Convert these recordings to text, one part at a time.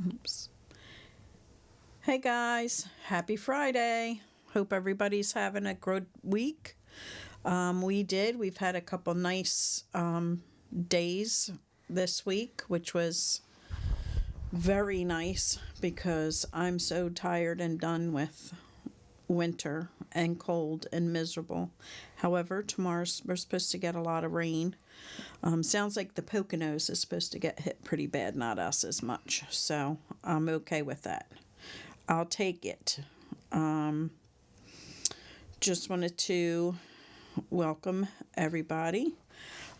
Oops. Hey guys, happy Friday. Hope everybody's having a good week. We've had a couple nice days this week, which was very nice because I'm so tired and done with winter and cold and miserable. However, tomorrow we're supposed to get a lot of rain. Sounds like the Poconos is supposed to get hit pretty bad, not us as much. So I'm okay with that. I'll take it. Just wanted to welcome everybody.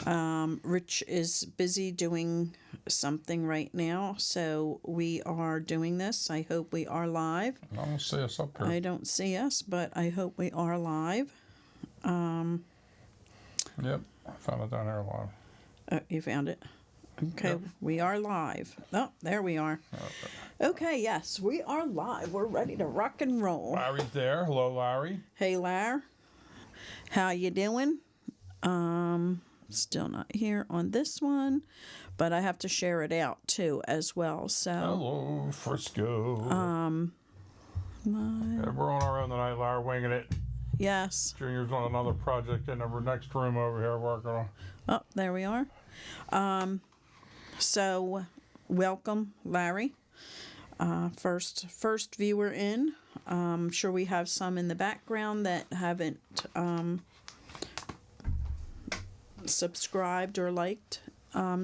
Rich is busy doing something right now, so we are doing this. I hope we are live. I don't see us up here. I don't see us, but I hope we are live. Yep, I found it down there live. Oh, you found it? Okay, Yep. We are live. Oh, there we are. Okay, yes, we are live. We're ready to rock and roll. Larry's there. Hello, Larry. Hey, Lar. How you doing? Still not here on this one, but I have to share it out too as well. So Hello, Frisco. Yeah, we're on our own tonight, Larry, winging it. yes. Junior's on another project in our next room over here working on. Oh, there we are. So welcome, Larry. First viewer in. I'm sure we have some in the background that haven't subscribed or liked.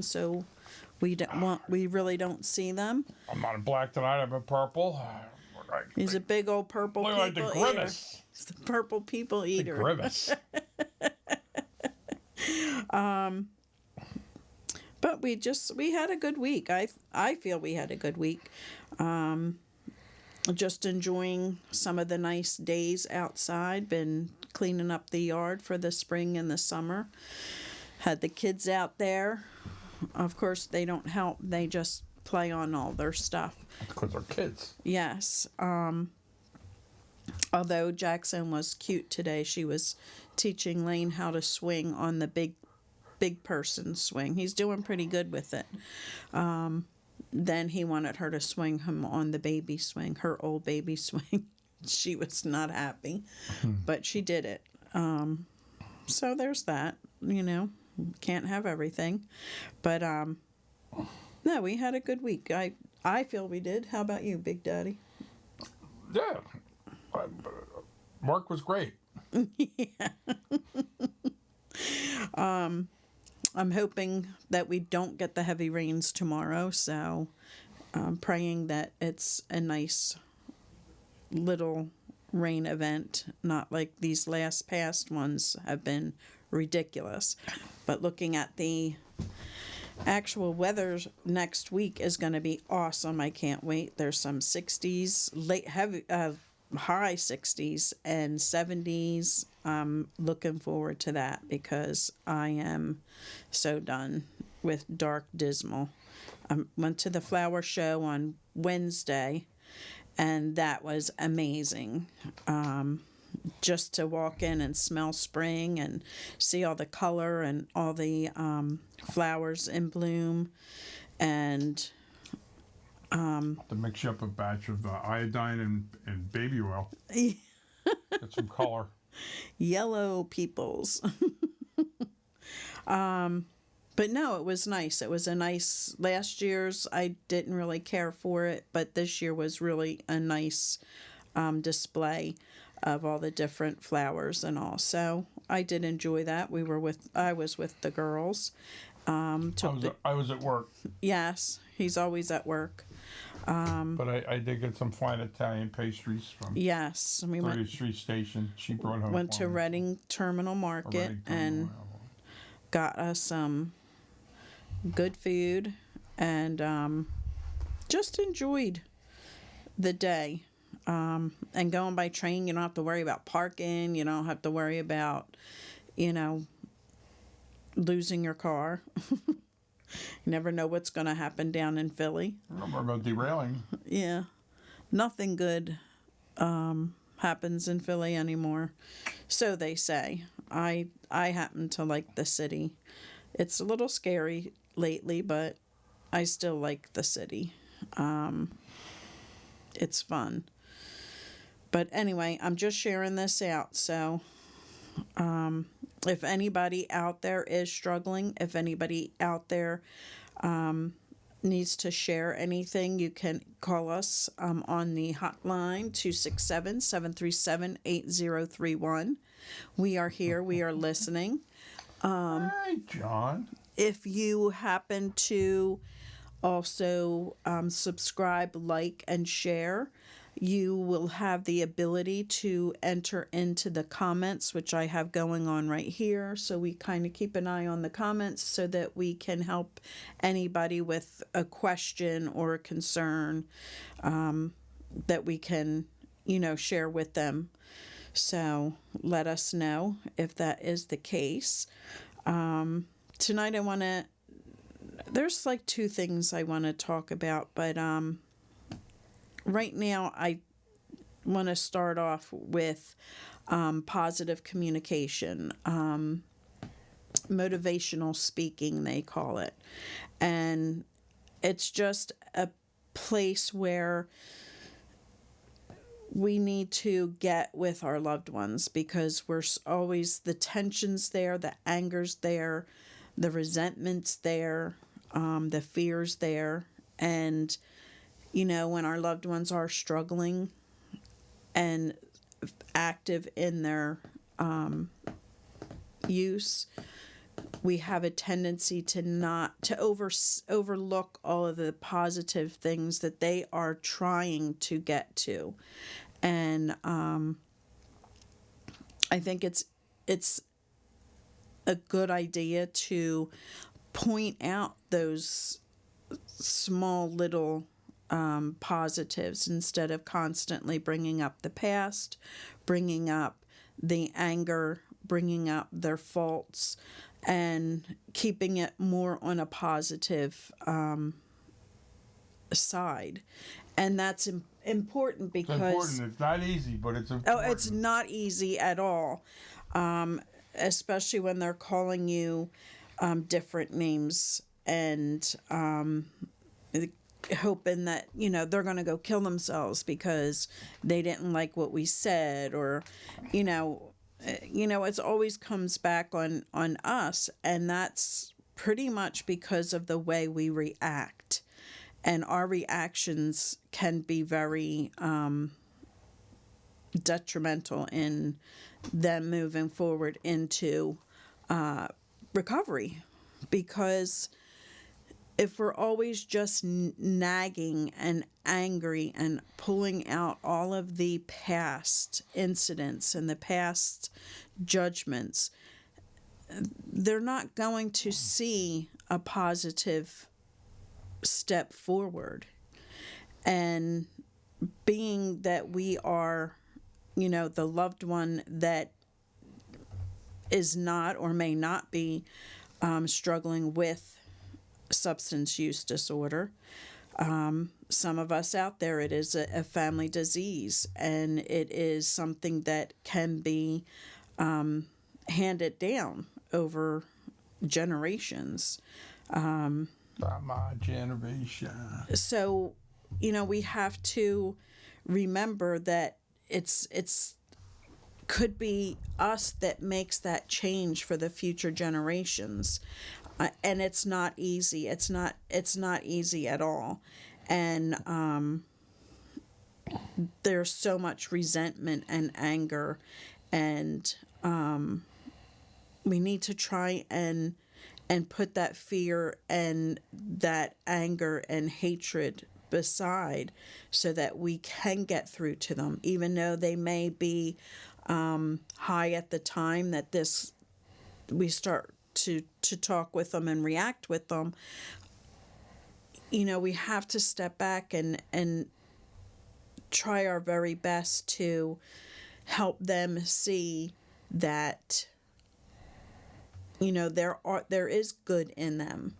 So we really don't see them. I'm not in black tonight. I'm in purple. He's a big old purple Look like the people eater. grimace. He's the purple people The eater. grimace. But we had a good week. I feel we had a good week. Just enjoying some of the nice days outside. Been cleaning up the yard for the spring and the summer. Had the kids out there. Of course, they don't help. They just play on all their stuff. Because they're kids. Yes. Although Jackson was cute today, she was teaching Lane how to swing on the big person swing. He's doing pretty good with it. Then he wanted her to swing him on the baby swing, her old baby swing. She was not happy, but she did it. So there's that, can't have everything. But no, we had a good week. I feel we did. How about you, Big Daddy? Yeah. Mark was great. I'm hoping that we don't get the heavy rains tomorrow, so I'm praying that it's a nice little rain event, not like these past ones have been ridiculous. But looking at the actual weather next week is going to be awesome. I can't wait. There's some 60s, high 60s and 70s. I'm looking forward to that because I am so done with dark, dismal. I went to the flower show on Wednesday, and that was amazing. Just to walk in and smell spring and see all the color and all the flowers in bloom, and To mix you up a batch of iodine and baby oil. Get some color. yellow peoples. But no, it was nice. It was a nice, last year's I didn't really care for it, but this year was really a nice display of all the different flowers and all. So I did enjoy that. I was with the girls. I was at work. Yes, he's always at work. But I did get some fine Italian pastries from Yes, we 30th Street Station. She brought home. went to Reading Terminal Market and got us some good food and just enjoyed the day. And going by train, you don't have to worry about parking. You don't have to worry about, losing your car. You never know what's going to happen down in Philly. I don't remember about derailing. Yeah, nothing good happens in Philly anymore. So they say. I happen to like the city. It's a little scary lately, but I still like the city. It's fun. But anyway, I'm just sharing this out. So if anybody out there is struggling, if anybody out there needs to share anything, you can call us on the hotline 267-737-8031. We are here. We are listening. Hey, John. If you happen to also subscribe, like, and share, you will have the ability to enter into the comments, which I have going on right here. So we kind of keep an eye on the comments so that we can help anybody with a question or a concern that we can, share with them. So let us know if that is the case. Tonight there's like two things I want to talk about, but right now I want to start off with positive communication, motivational speaking, they call it. And it's just a place where we need to get with our loved ones, because we're always, the tension's there, the anger's there, the resentment's there, the fear's there. And when our loved ones are struggling and active in their use, we have a tendency to overlook all of the positive things that they are trying to get to. And I think it's a good idea to point out those small little positives, instead of constantly bringing up the past, bringing up the anger, bringing up their faults, and keeping it more on a positive side. And that's important because It's important. It's not easy, but it's important. oh, it's not easy at all, especially when they're calling you different names and hoping that they're going to go kill themselves because they didn't like what we said, or it always comes back on us, and that's pretty much because of the way we react. And our reactions can be very detrimental in them moving forward into recovery. Because if we're always just nagging and angry and pulling out all of the past incidents and the past judgments, they're not going to see a positive step forward. And being that we are, the loved one that is not or may not be struggling with substance use disorder. Some of us out there, it is a family disease, and it is something that can be handed down over generations. Not my generation. So, we have to remember that it's could be us that makes that change for the future generations. And it's not easy. It's not easy at all. And there's so much resentment and anger, and we need to try and put that fear and that anger and hatred beside, so that we can get through to them, even though they may be high at the time that we start to talk with them and react with them. We have to step back and try our very best to help them see that there is good in them.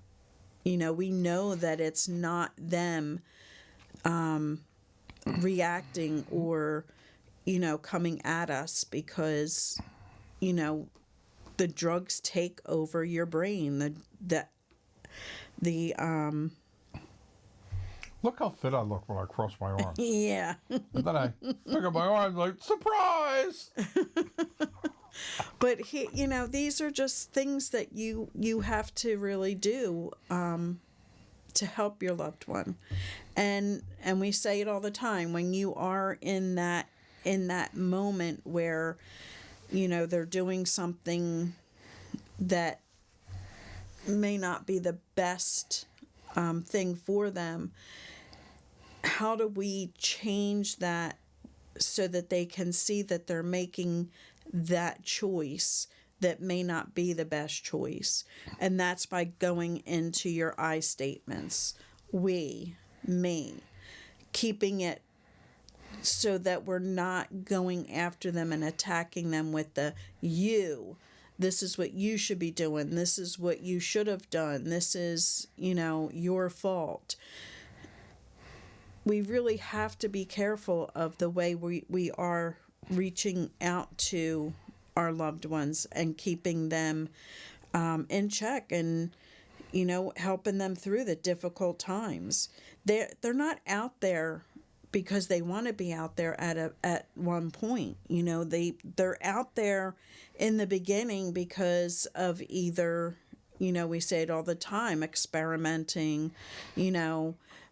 We know that it's not them reacting or coming at us because the drugs take over your brain. The Look how fit I look when I cross my arms. Yeah. And then I pick up my arms like, surprise! But these are just things that you have to really do to help your loved one, and we say it all the time, when you are in that moment where they're doing something that may not be the best thing for them. How do we change that so that they can see that they're making that choice that may not be the best choice? And that's by going into your I statements. We, me, keeping it so that we're not going after them and attacking them with the you. This is what you should be doing. This is what you should have done. This is, your fault. We really have to be careful of the way we are reaching out to our loved ones and keeping them in check, and helping them through the difficult times. They're not out there because they want to be out there at one point. They're out there in the beginning because of either, we say it all the time, experimenting,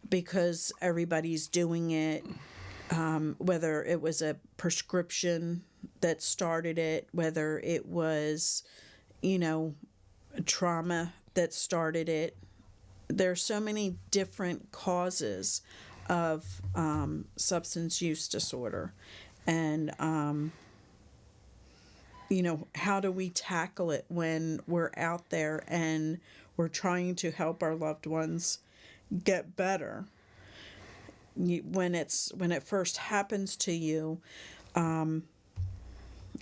because everybody's doing it, whether it was a prescription that started it, whether it was, trauma that started it. There's so many different causes of substance use disorder. And, how do we tackle it when we're out there and we're trying to help our loved ones get better? When it first happens to you,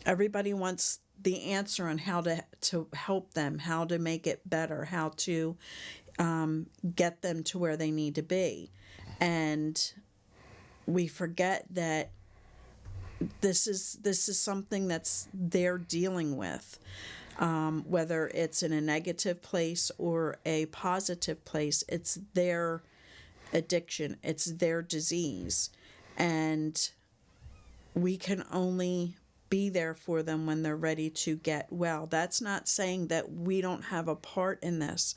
everybody wants the answer on how to help them, how to make it better, how to get them to where they need to be. And we forget that this is something that's they're dealing with, whether it's in a negative place or a positive place. It's their addiction, it's their disease, and we can only be there for them when they're ready to get well. That's not saying that we don't have a part in this.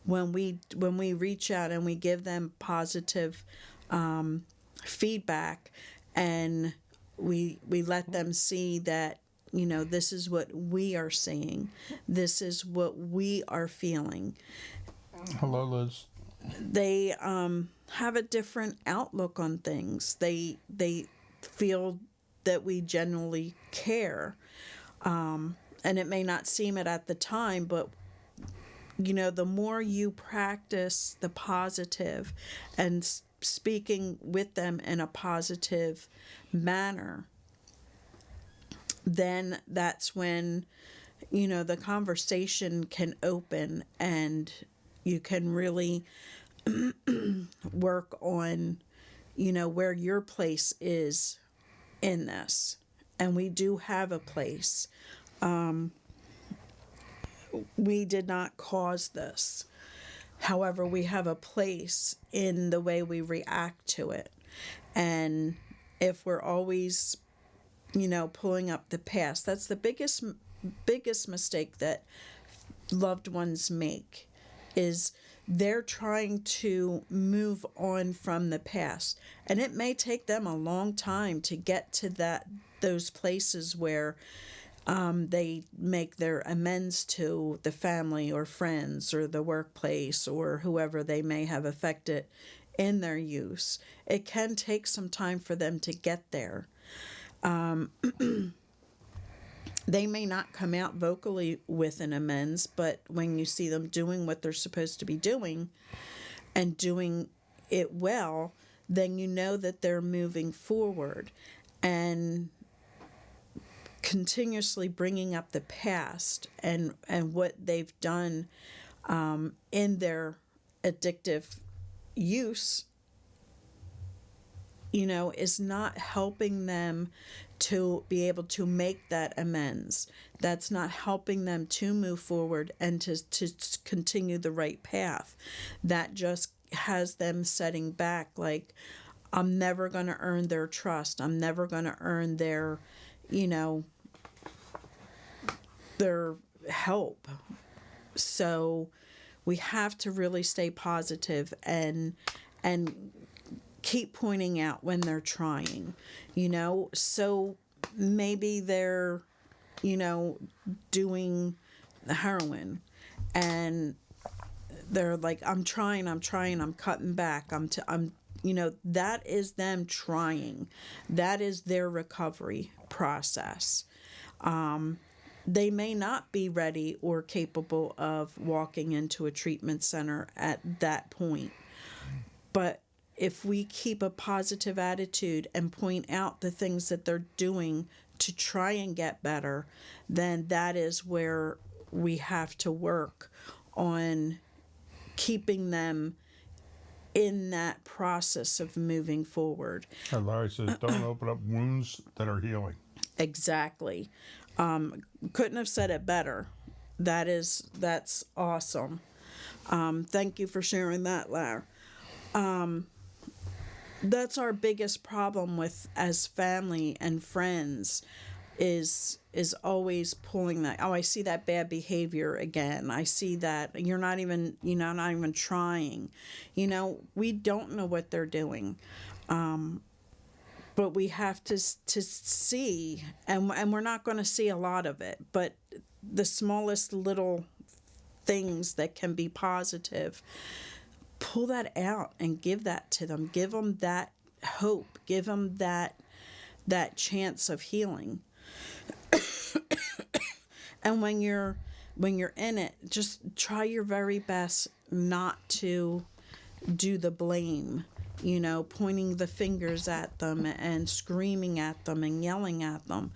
When we reach out and we give them positive feedback, and we let them see that this is what we are seeing, this is what we are feeling. Hello, Liz. They have a different outlook on things. They feel that we genuinely care, and it may not seem it at the time, but the more you practice the positive and speaking with them in a positive manner, then that's when the conversation can open, and you can really work on where your place is in this. And we do have a place. We did not cause this. However, we have a place in the way we react to it. And if we're always, pulling up the past, that's the biggest mistake that loved ones make, is they're trying to move on from the past. And it may take them a long time to get to those places where they make their amends to the family or friends or the workplace or whoever they may have affected in their use. It can take some time for them to get there. They may not come out vocally with an amends, but when you see them doing what they're supposed to be doing and doing it well, then you know that they're moving forward. And continuously bringing up the past and what they've done in their addictive use, is not helping them to be able to make that amends. That's not helping them to move forward and to continue the right path. That just has them setting back, like, I'm never going to earn their trust. I'm never going to earn their, you know, their help. So we have to really stay positive and keep pointing out when they're trying, you know. So maybe they're, you know, doing heroin, and they're like, I'm trying, I'm cutting back, I'm, you know, that is them trying. That is their recovery process. They may not be ready or capable of walking into a treatment center at that point. But if we keep a positive attitude and point out the things that they're doing to try and get better, then that is where we have to work on keeping them in that process of moving forward. And Larry says, don't open up wounds that are healing. Exactly. Couldn't have said it better. That's awesome. Thank you for sharing that, Lar. That's our biggest problem with as family and friends is always pulling that, oh, I see that bad behavior again. I see that you're not even, you know, not even trying. You know, we don't know what they're doing. But we have to see, and we're not going to see a lot of it, but the smallest little things that can be positive, pull that out and give that to them. Give them that hope. Give them that chance of healing. And when you're in it, just try your very best not to do the blame. You know, pointing the fingers at them and screaming at them and yelling at them,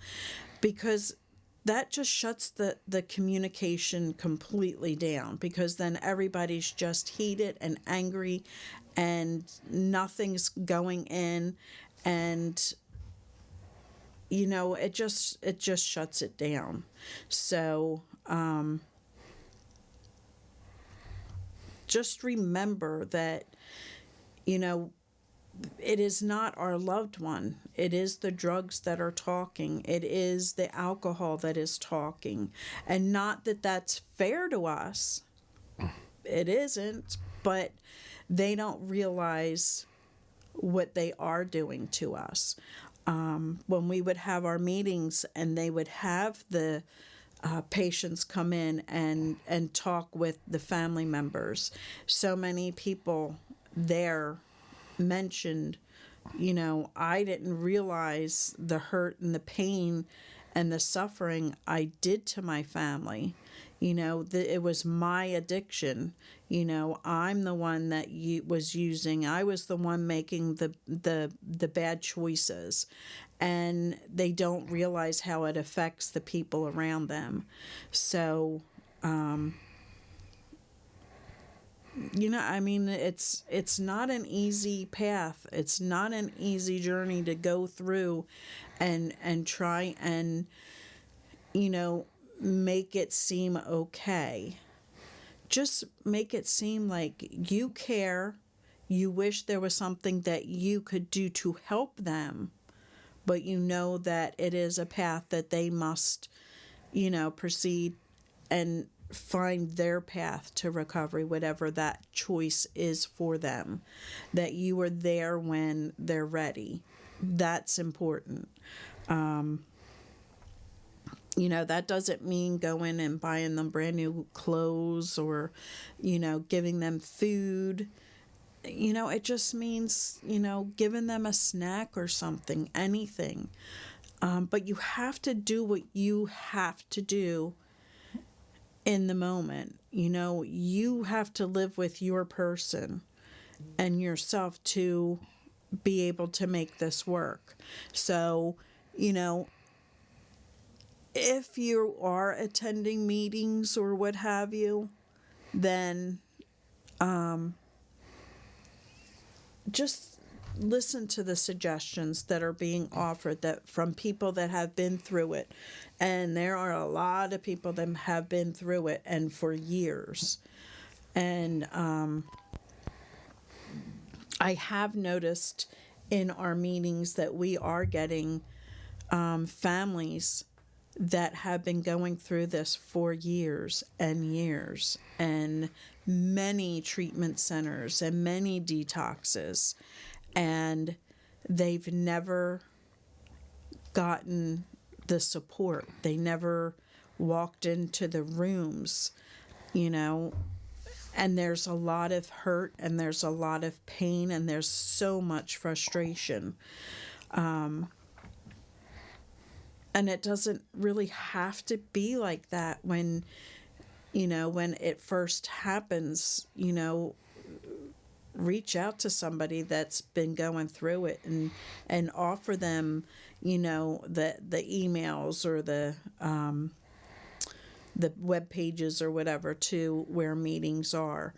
because that just shuts the communication completely down, because then everybody's just heated and angry and nothing's going in, and you know, it just shuts it down. So just remember that, you know, it is not our loved one. It is the drugs that are talking. It is the alcohol that is talking. And not that that's fair to us. It isn't. But they don't realize what they are doing to us. When we would have our meetings and they would have the patients come in and talk with the family members, so many people there mentioned, you know, I didn't realize the hurt and the pain and the suffering I did to my family. You know, it was my addiction. You know, I'm the one that was using. I was the one making the bad choices, and they don't realize how it affects the people around them. So, you know, I mean, it's not an easy path. It's not an easy journey to go through and try and, you know, make it seem okay. Just make it seem like you care. You wish there was something that you could do to help them, but you know that it is a path that they must, you know, proceed and find their path to recovery, whatever that choice is for them, that you are there when they're ready. That's important. You know, that doesn't mean going and buying them brand new clothes or, you know, giving them food. You know, it just means, you know, giving them a snack or something, anything. But you have to do what you have to do in the moment. You know, you have to live with your person and yourself to be able to make this work. So, you know, if you are attending meetings or what have you, then just listen to the suggestions that are being offered that from people that have been through it. And there are a lot of people that have been through it and for years. And I have noticed in our meetings that we are getting families that have been going through this for years and years, and many treatment centers and many detoxes, and they've never gotten the support. They never walked into the rooms, you know, and there's a lot of hurt and there's a lot of pain and there's so much frustration. And it doesn't really have to be like that when, you know, when it first happens, you know, reach out to somebody that's been going through it and offer them, you know, the emails or the web pages or whatever to where meetings are.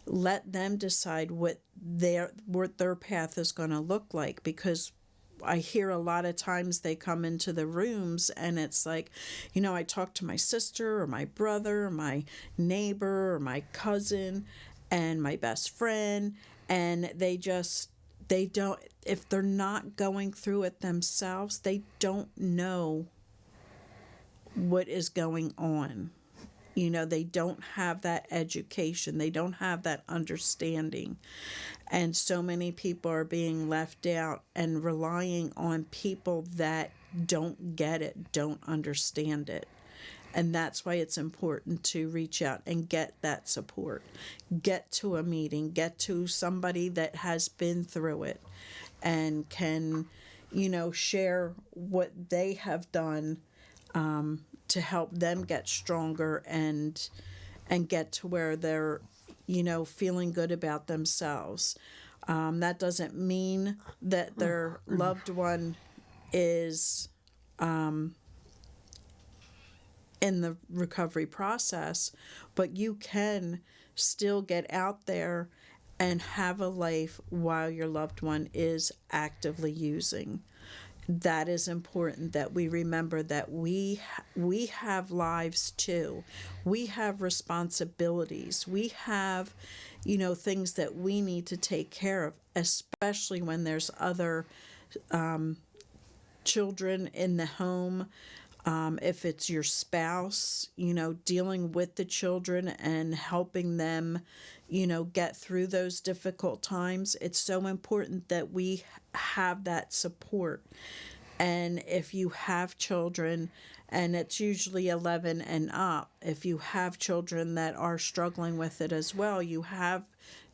Let them decide what their path is going to look like, because I hear a lot of times they come into the rooms and it's like, you know, I talk to my sister or my brother or my neighbor or my cousin and my best friend, and they don't, if they're not going through it themselves, they don't know what is going on. You know, they don't have that education. They don't have that understanding. And so many people are being left out and relying on people that don't get it, don't understand it. And that's why it's important to reach out and get that support. Get to a meeting, get to somebody that has been through it and can, you know, share what they have done to help them get stronger and get to where they're, you know, feeling good about themselves. That doesn't mean that their loved one is in the recovery process, but you can still get out there and have a life while your loved one is actively using. That is important, that we remember that we have lives too. We have responsibilities. We have, you know, things that we need to take care of, especially when there's other children in the home. If it's your spouse, you know, dealing with the children and helping them, you know, get through those difficult times. It's so important that we have that support. And if you have children, and it's usually 11 and up, if you have children that are struggling with it as well, you have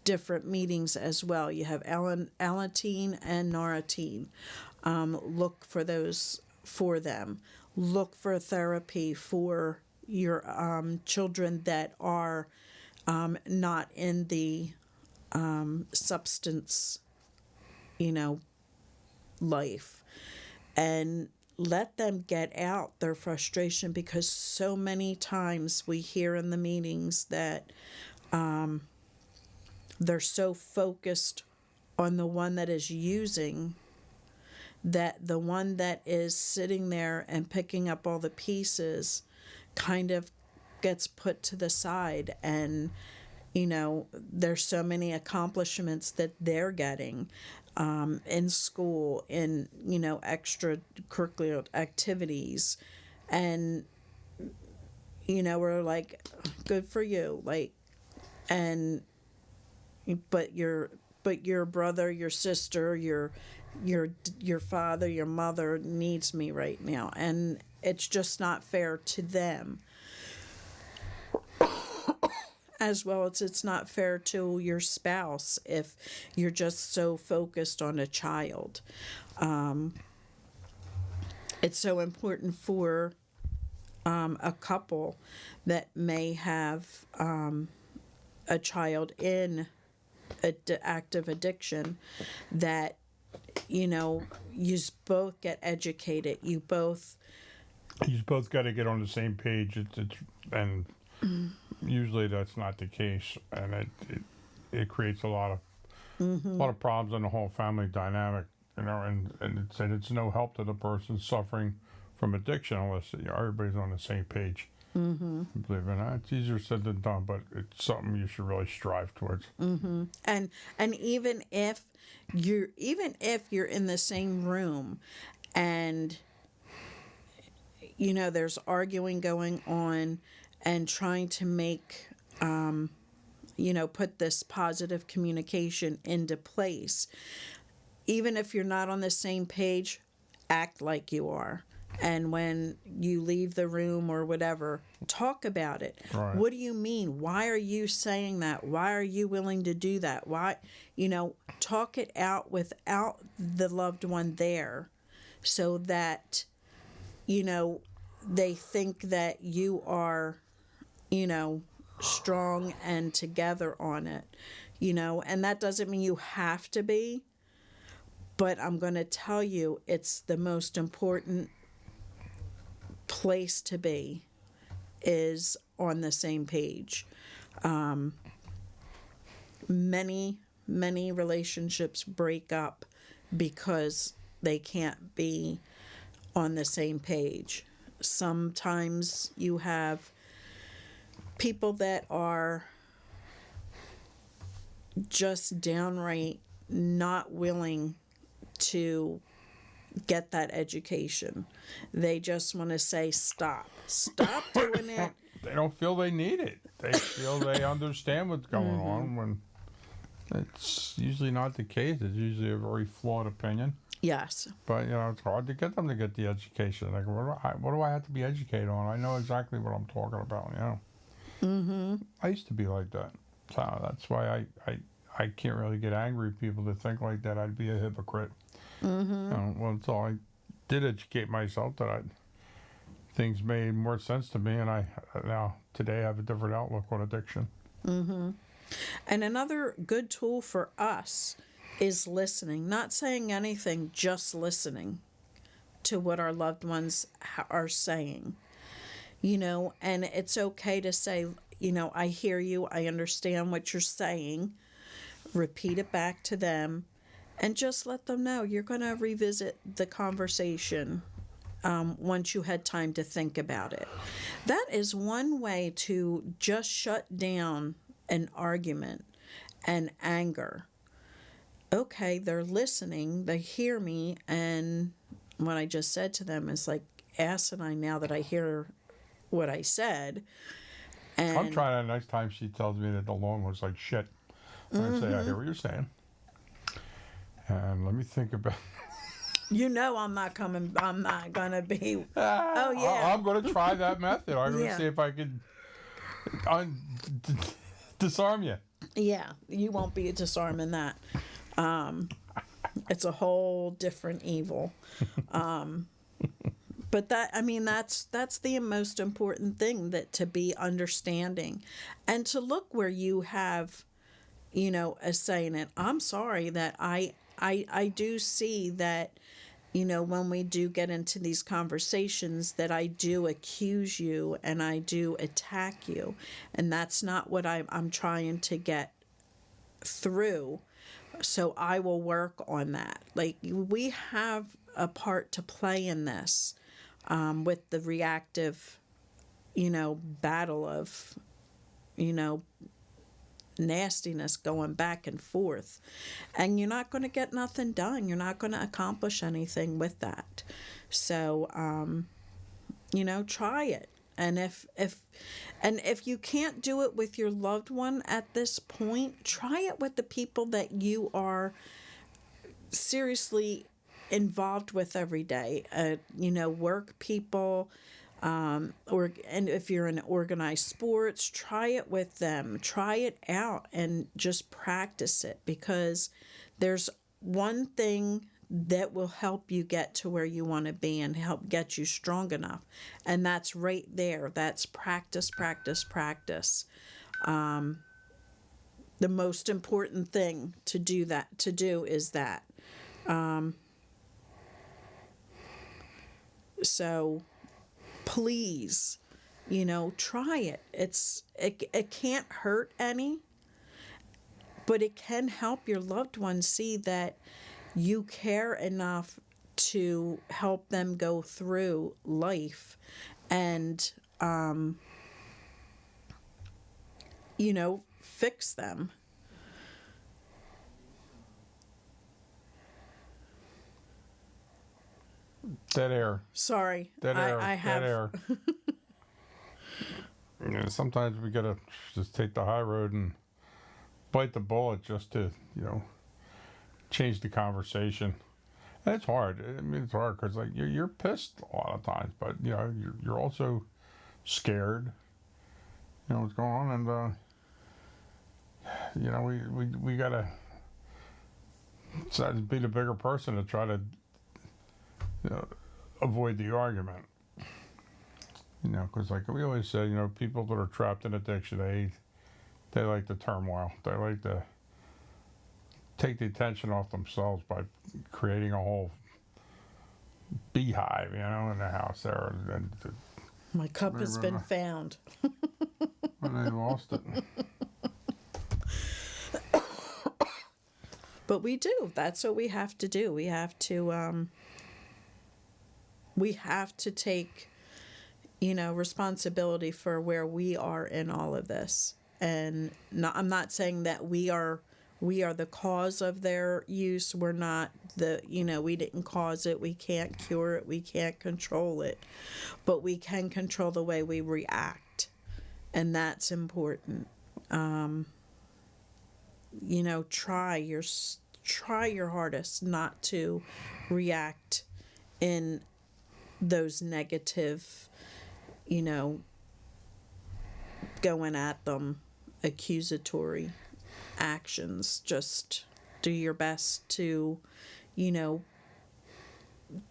different meetings as well. You have Alateen and Narateen. Look for those for them. Look for therapy for your children that are not in the substance, you know, life. And let them get out their frustration, because so many times we hear in the meetings that they're so focused on the one that is using that the one that is sitting there and picking up all the pieces kind of gets put to the side. And, you know, there's so many accomplishments that they're getting in school, in, you know, extracurricular activities. And, you know, we're like, good for you. Like, and, but your brother, your sister, your father, your mother needs me right now, and it's just not fair to them. As well as it's not fair to your spouse if you're just so focused on a child. It's so important for a couple that may have a child in active addiction, that, you know, you both get educated. You both got to get on the same page. And usually that's not the case, and it creates a lot of problems in the whole family dynamic. You know, and it's no help to the person suffering from addiction unless, you know, everybody's on the same page. Believe it or not, it's easier said than done, but it's something you should really strive towards. And even if you're in the same room and there's arguing going on and trying to make put this positive communication into place, even if you're not on the same page, act like you are. And when you leave the room or whatever, talk about it. Right. What do you mean? Why are you saying that? Why are you willing to do that? Why, talk it out without the loved one there, so that, they think that you are, strong and together on it, and that doesn't mean you have to be, but I'm going to tell you, it's the most important place to be, is on the same page. Many relationships break up because they can't be on the same page. Sometimes you have people that are just downright not willing to get that education. They just want to say, stop doing it. They don't feel they need it. They feel they understand what's going on, when it's usually not the case. It's usually a very flawed opinion. Yes. But, it's hard to get them to get the education. Like, what do I have to be educated on? I know exactly what I'm talking about, I used to be like that. So that's why I can't really get angry at people that think like that. I'd be a hypocrite. Well, so I did educate myself that things made more sense to me, and I now today have a different outlook on addiction. And another good tool for us is listening, not saying anything, just listening to what our loved ones are saying. And it's okay to say, I hear you, I understand what you're saying. Repeat it back to them. And just let them know you're going to revisit the conversation once you had time to think about it. That is one way to just shut down an argument and anger. Okay, they're listening, they hear me, and what I just said to them is like asinine now that I hear what I said. And I'm trying that next time she tells me that the lawn looks like shit. I say, I hear what you're saying. And let me think about. I'm not gonna be. Oh yeah. I'm gonna try that method. I'm gonna see if I can disarm you. Yeah, you won't be disarming that. It's a whole different evil. But that's the most important thing, that to be understanding, and to look where you have, a say in it. I'm sorry that I do see that, when we do get into these conversations, that I do accuse you and I do attack you. And that's not what I'm trying to get through. So I will work on that. Like, we have a part to play in this, with the reactive, battle of, nastiness going back and forth, and you're not going to get nothing done. You're not going to accomplish anything with that. So try it. And if you can't do it with your loved one at this point, try it with the people that you are seriously involved with every day. Work people, and if you're in organized sports, try it with them. Try it out and just practice it, because there's one thing that will help you get to where you want to be and help get you strong enough. And that's right there. That's practice, practice, practice. The most important thing to do is that. So please, try it. It can't hurt any, but it can help your loved ones see that you care enough to help them go through life and fix them. Dead air. Sorry, Dead air. I have. Dead air. Sometimes we gotta just take the high road and bite the bullet just to, change the conversation. And it's hard. I mean, it's hard because like you're pissed a lot of times, but you're also scared. What's going on, and we gotta be the bigger person to try to avoid the argument. Because like we always say, people that are trapped in addiction, they like the turmoil. They like to take the attention off themselves by creating a whole beehive, in the house there. And My cup has been found. and they lost it. But we do. That's what we have to do. We have to take, responsibility for where we are in all of this. And I'm not saying that we are the cause of their use. We're not we didn't cause it. We can't cure it. We can't control it. But we can control the way we react. And that's important. Try your hardest not to react in those negative, going at them, accusatory actions. Just do your best to,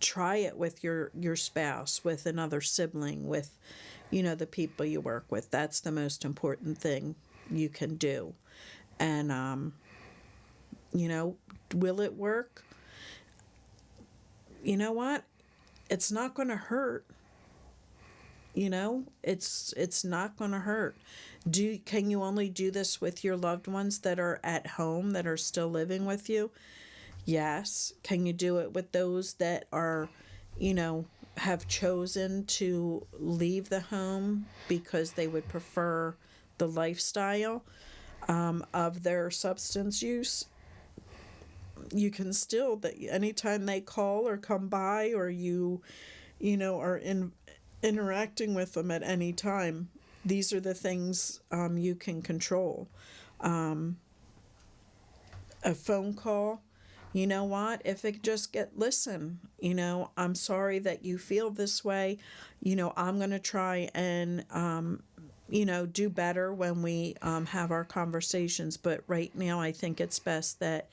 try it with your spouse, with another sibling, with, the people you work with. That's the most important thing you can do. And, will it work? You know what? It's not going to hurt. It's not going to hurt. Can you only do this with your loved ones that are at home, that are still living with you? Yes. Can you do it with those that are, have chosen to leave the home because they would prefer the lifestyle of their substance use? You can still, anytime they call or come by, or you are interacting with them at any time, these are the things you can control. A phone call, you know what? If it just listen, I'm sorry that you feel this way. I'm going to try and, do better when we have our conversations. But right now, I think it's best that,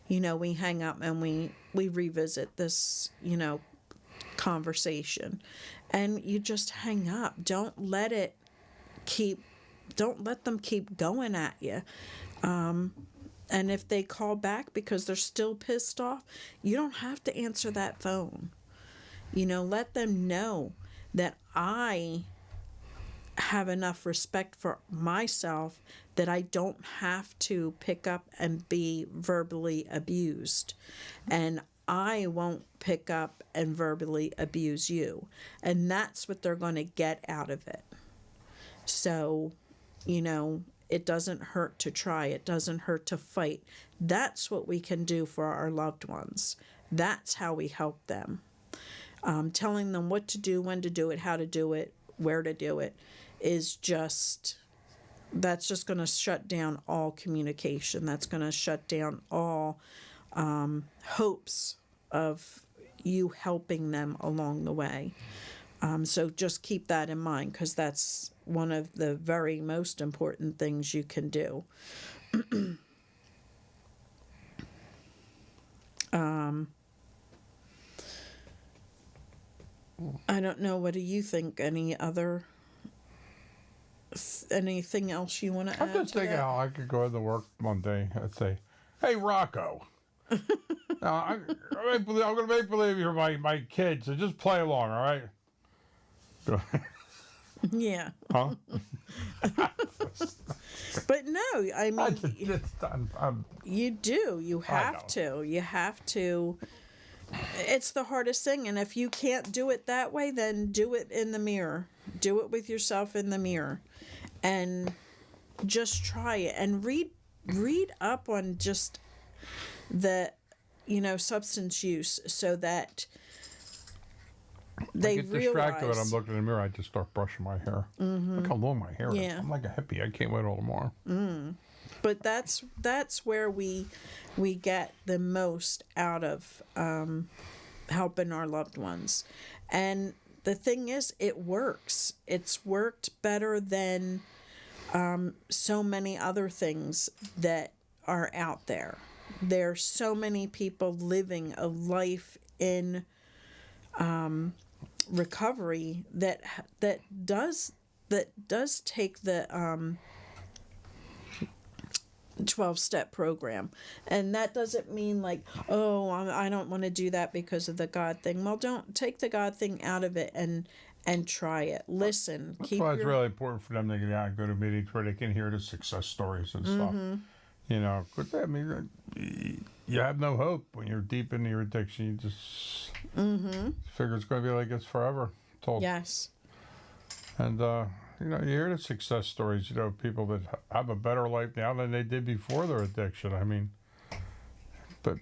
we hang up and we revisit this, conversation. And you just hang up. Don't let them keep going at you. And if they call back because they're still pissed off, you don't have to answer that phone. Let them know that I have enough respect for myself that I don't have to pick up and be verbally abused. And I won't pick up and verbally abuse you. And that's what they're going to get out of it. So, it doesn't hurt to try. It doesn't hurt to fight. That's what we can do for our loved ones. That's how we help them. Telling them what to do, when to do it, how to do it, where to do it, that's just going to shut down all communication. That's going to shut down all hopes of you helping them along the way. So just keep that in mind, because that's one of the very most important things you can do. I don't know. What do you think? Anything else you want to add? I'm just thinking how I could go to work one day and say, "Hey, Rocco, now I'm going to make believe you're my kid, so just play along, all right?" Yeah. Huh? But no, I mean, I'm you do. You have know. to. You have to, it's the hardest thing. And if you can't do it that way, then do it in the mirror. Do it with yourself in the mirror. And just try it. And read up on just the, substance use so that they I get distracted when I'm realize. looking in the mirror. I just start brushing my hair. Look how long my hair is. Yeah. I'm like a hippie. I can't wait till tomorrow. But that's where we get the most out of helping our loved ones. And the thing is, it works. It's worked better than so many other things that are out there. There's so many people living a life in recovery that does take the 12-step program. And that doesn't mean like, oh, I don't want to do that because of the God thing. Well, don't take the God thing out of it and try it. Listen. That's why it's really important for them to get out and go to meetings where they can hear the success stories and stuff. Because I mean, you have no hope when you're deep into your addiction. You just figure it's going to be like this forever. Told. Yes. And you hear the success stories. People that have a better life now than they did before their addiction. I mean, but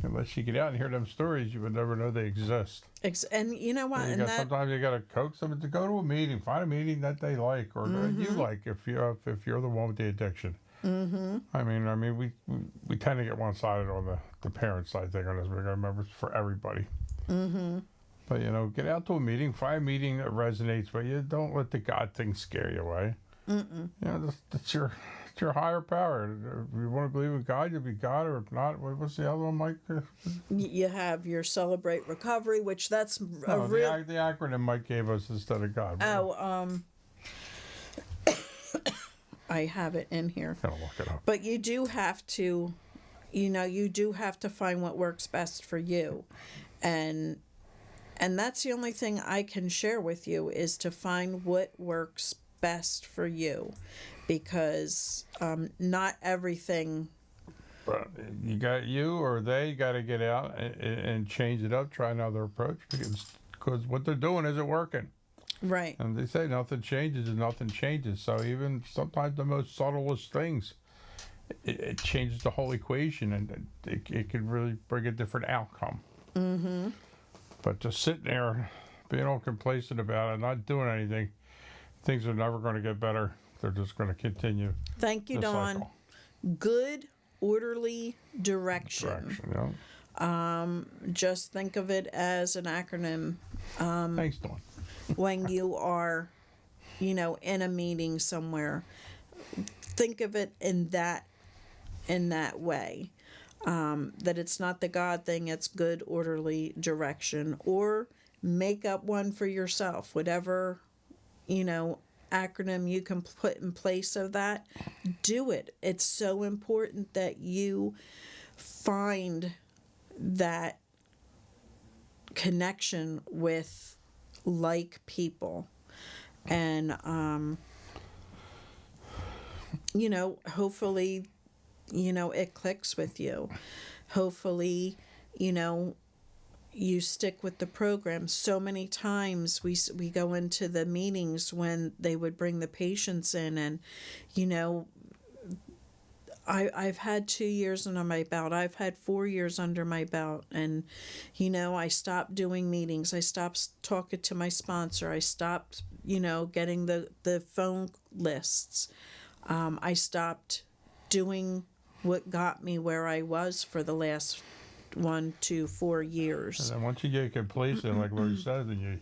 unless you get out and hear them stories, you would never know they exist. And you know what? Sometimes you got to coax them to go to a meeting, find a meeting that they like or that you like if you're the one with the addiction. I mean, we tend to get one-sided on the parent side thing on this. We're going to remember it's for everybody. But get out to a meeting, find a meeting that resonates with you. Don't let the God thing scare you away. That's your higher power. If you want to believe in God, you'll be God, or if not, what's the other one, Mike? You have your Celebrate Recovery, which that's a real. The acronym Mike gave us instead of God. I have it in here. Gotta look it up. But you do have to, find what works best for you, and that's the only thing I can share with you is to find what works best for you, because not everything. But you got they got to get out and change it up, try another approach because what they're doing isn't working. Right. And they say nothing changes and nothing changes. So even sometimes the most subtlest things, it changes the whole equation, and it can really bring a different outcome. But just sitting there, being all complacent about it, not doing anything, things are never going to get better. They're just going to continue. Thank you, Dawn. Cycle. Good, orderly direction. Just think of it as an acronym. Thanks, Dawn. When you are, in a meeting somewhere, think of it in that way. That it's not the God thing, it's good, orderly direction. Or make up one for yourself, whatever, acronym you can put in place of that. Do it. It's so important that you find that connection with like people, and hopefully it clicks with you. Hopefully you stick with the program. So many times we go into the meetings when they would bring the patients in, and I've had 2 years under my belt. I've had 4 years under my belt. And, I stopped doing meetings. I stopped talking to my sponsor. I stopped, getting the phone lists. I stopped doing what got me where I was for the last 1 to 4 years. And then once you get complacent, like Lori said, and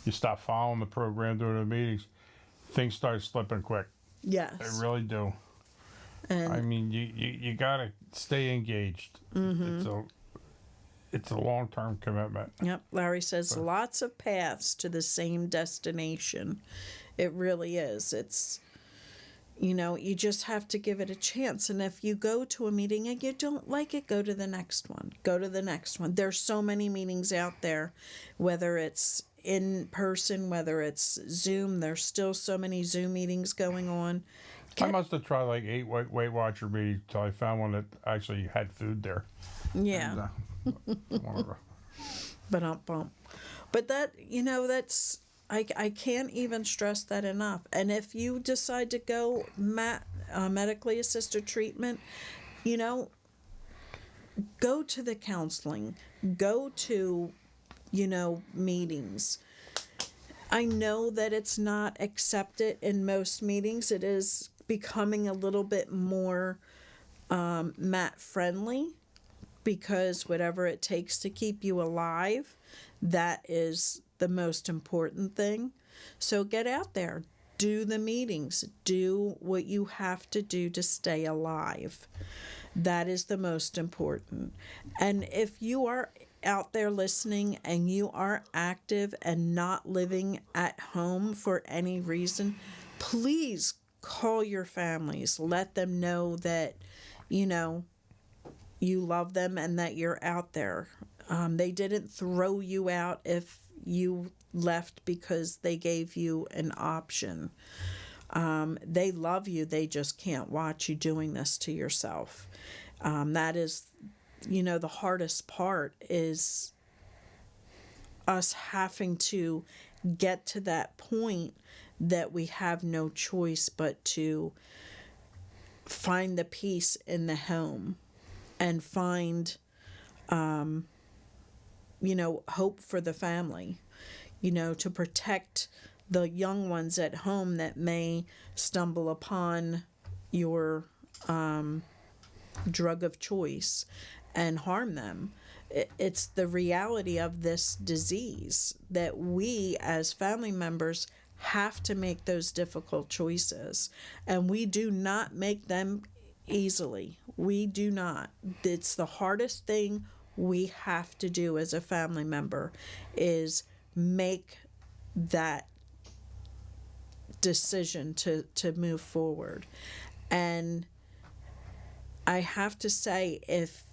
you stop following the program during the meetings, things start slipping quick. Yes. They really do. And I mean, you gotta stay engaged. It's a long-term commitment. Yep. Larry says lots of paths to the same destination. It really is. It's, you just have to give it a chance. And if you go to a meeting and you don't like it, go to the next one. Go to the next one. There's so many meetings out there, whether it's in person, whether it's Zoom. There's still so many Zoom meetings going on. I must have tried like 8 Weight Watcher meetings until I found one that actually had food there. Yeah. And, But that, that's, I can't even stress that enough. And if you decide to go medically assisted treatment, you know, go to the counseling, go to, meetings. I know that it's not accepted in most meetings. It is becoming a little bit more mat friendly, because whatever it takes to keep you alive, that is the most important thing. So get out there, do the meetings, do what you have to do to stay alive. That is the most important. And if you are out there listening and you are active and not living at home for any reason, please call your families. Let them know that, you love them and that you're out there. They didn't throw you out if you left because they gave you an option. They love you. They just can't watch you doing this to yourself. That is, the hardest part is us having to get to that point that we have no choice but to find the peace in the home and find, hope for the family, to protect the young ones at home that may stumble upon your drug of choice and harm them. It's the reality of this disease that we as family members have to make those difficult choices, and we do not make them easily. We do not. It's the hardest thing we have to do as a family member, is make that decision to move forward. And I have to say, if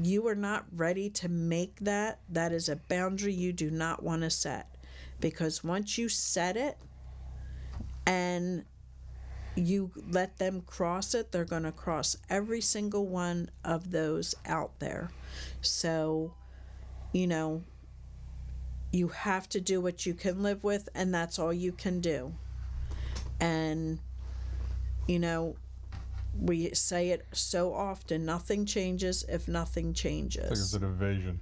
you are not ready to make that, that is a boundary you do not want to set. Because once you set it and you let them cross it, they're going to cross every single one of those out there. So, you have to do what you can live with, and that's all you can do. And, we say it so often, nothing changes if nothing changes. It's an invasion.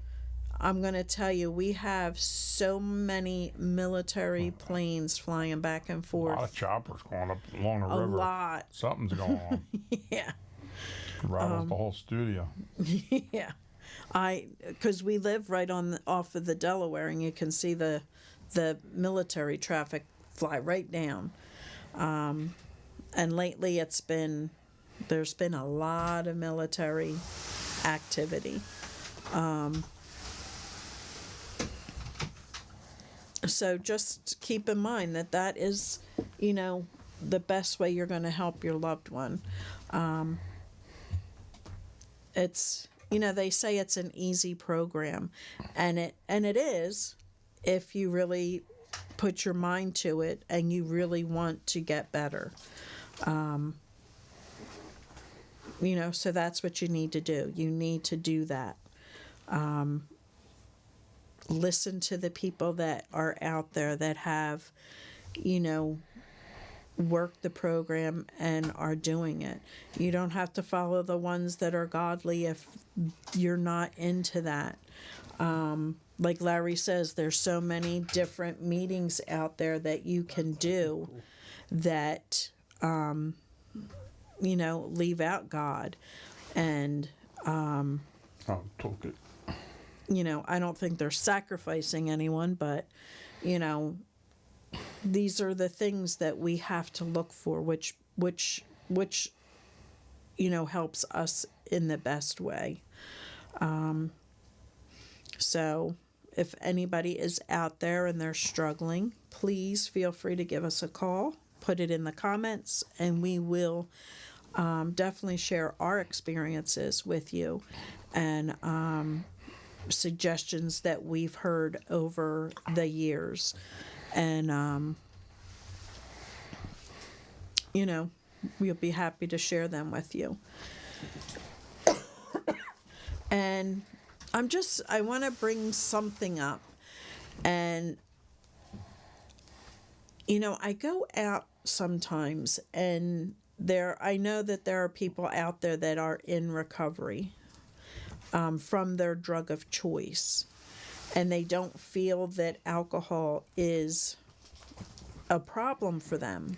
I'm going to tell you, we have so many military planes flying back and A forth. lot of choppers going up along the A river. lot. Something's going on. Yeah. Rattles the whole studio. Yeah. Because we live right off of the Delaware, and you can see the military traffic fly right down. And lately there's been a lot of military activity. So just keep in mind that is, the best way you're going to help your loved one. It's, they say it's an easy program, and it is, if you really put your mind to it and you really want to get better. So that's what you need to do. You need to do that. Listen to the people that are out there that have, worked the program and are doing it. You don't have to follow the ones that are godly if you're not into that. Like Larry says, there's so many different meetings out there that you can do that, leave out God. And, Took it. I don't think they're sacrificing anyone, but, these are the things that we have to look for, which helps us in the best way. So if anybody is out there and they're struggling, please feel free to give us a call, put it in the comments, and we will definitely share our experiences with you and suggestions that we've heard over the years. And, we'll be happy to share them with you. And I want to bring something up. And, I go out sometimes and I know that there are people out there that are in recovery from their drug of choice. And they don't feel that alcohol is a problem for them.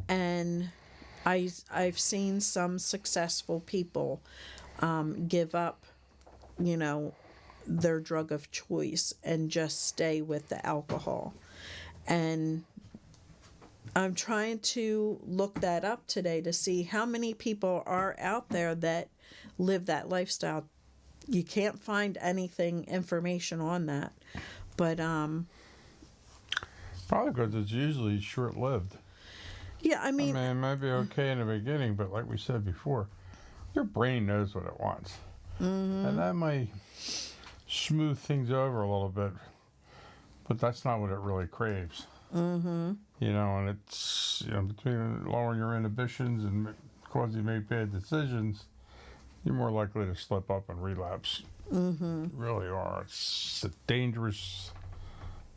And I've seen some successful people give up, their drug of choice and just stay with the alcohol. And I'm trying to look that up today to see how many people are out there that live that lifestyle. You can't find information on that. But Probably because it's usually short-lived. yeah, I mean, it might be okay in the beginning, but like we said before, your brain knows what it wants. And that might smooth things over a little bit, but that's not what it really craves. And it's, between lowering your inhibitions and causing you to make bad decisions, you're more likely to slip up and relapse. You really are. It's a dangerous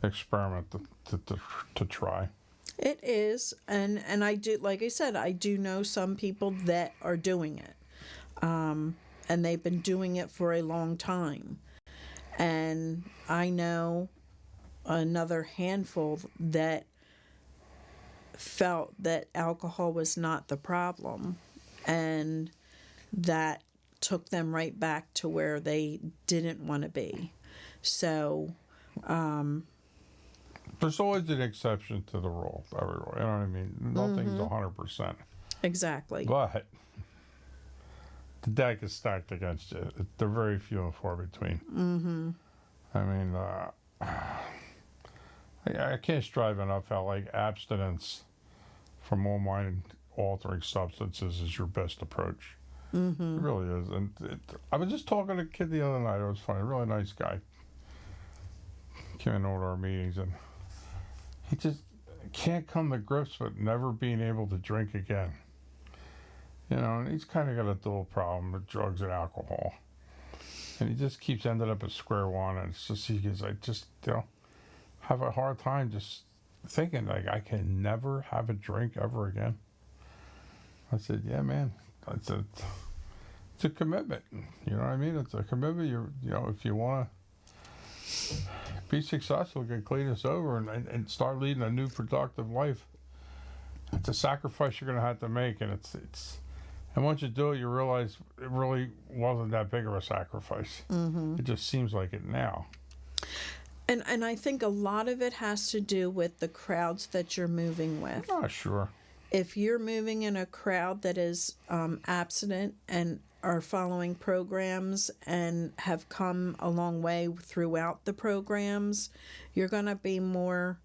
experiment to try. it is, and I do, like I said, I do know some people that are doing it, and they've been doing it for a long time, and I know another handful that felt that alcohol was not the problem, and that took them right back to where they didn't want to be. So There's always an exception to the rule, everywhere. You know what I mean? Nothing's 100%. exactly. But the deck is stacked against you. They're very few and far between. I mean, I can't strive enough how, like, abstinence from all mind-altering substances is your best approach. It really is. And I was just talking to a kid the other night. It was funny. A really nice guy. Came in to our meetings, and he just can't come to grips with never being able to drink again. And he's kind of got a dual problem with drugs and alcohol. And he just keeps ending up at square one. And it's just, I just, have a hard time just thinking, like, I can never have a drink ever again. I said, yeah, man, it's a commitment. You know what I mean? It's a commitment. If you want to be successful, get clean and sober, and start leading a new productive life, it's a sacrifice you're going to have to make. And and once you do it, you realize it really wasn't that big of a sacrifice. It just seems like it now. And I think a lot of it has to do with the crowds that you're moving with. Oh, sure. If you're moving in a crowd that is abstinent and are following programs and have come a long way throughout the programs, you're going to be more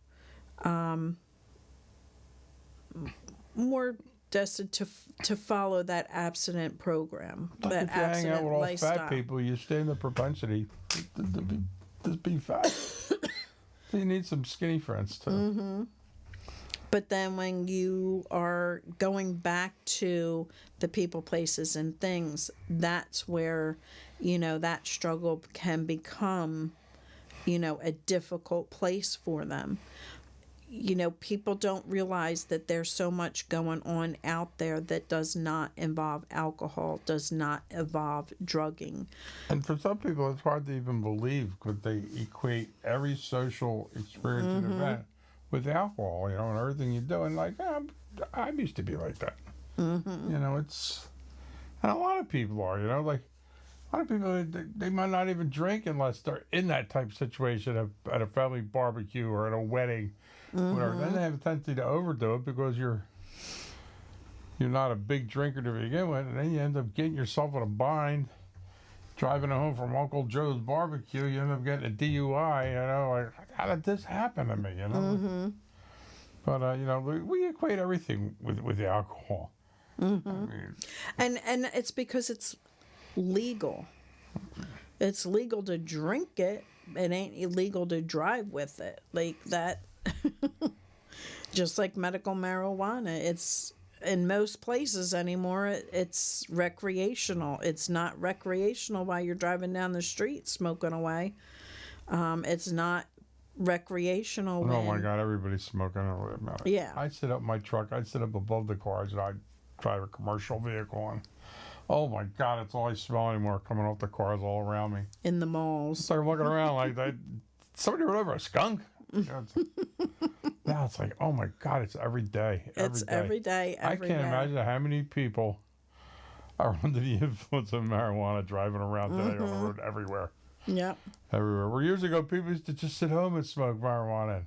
destined to follow that abstinent program, Like that if you hang out abstinent with all lifestyle. fat people, you stay in the propensity to be fat. So you need some skinny friends too. But then when you are going back to the people, places, and things, that's where, that struggle can become, a difficult place for them. People don't realize that there's so much going on out there that does not involve alcohol, does not involve drugging. And for some people, it's hard to even believe because they equate every social experience and event with alcohol, and everything you do. And like, I used to be like that. It's, and a lot of people are, like, a lot of people, they might not even drink unless they're in that type of situation at a family barbecue or at a wedding. Whatever. Then they have a tendency to overdo it because you're not a big drinker to begin with, and then you end up getting yourself in a bind, driving home from Uncle Joe's barbecue. You end up getting a DUI. Like, how did this happen to me? But we equate everything with the alcohol. I mean, And it's because it's legal. It's legal to drink it. It ain't illegal to drive with it. Like that. Just like medical marijuana, in most places anymore, it's recreational. It's not recreational while you're driving down the street smoking away. It's not recreational Oh my when, God, everybody's smoking. It doesn't matter. Yeah. I sit up in my truck. I sit up above the cars, and I drive a commercial vehicle, and oh my God, it's all I smell anymore coming off the cars all around me. in the malls. Start looking around like that. Somebody rode over a skunk. Now it's like, oh my God, it's every day. It's every day. I can't imagine how many people are under the influence of marijuana driving around today on the road everywhere. Yep. Everywhere. Where years ago, people used to just sit home and smoke marijuana.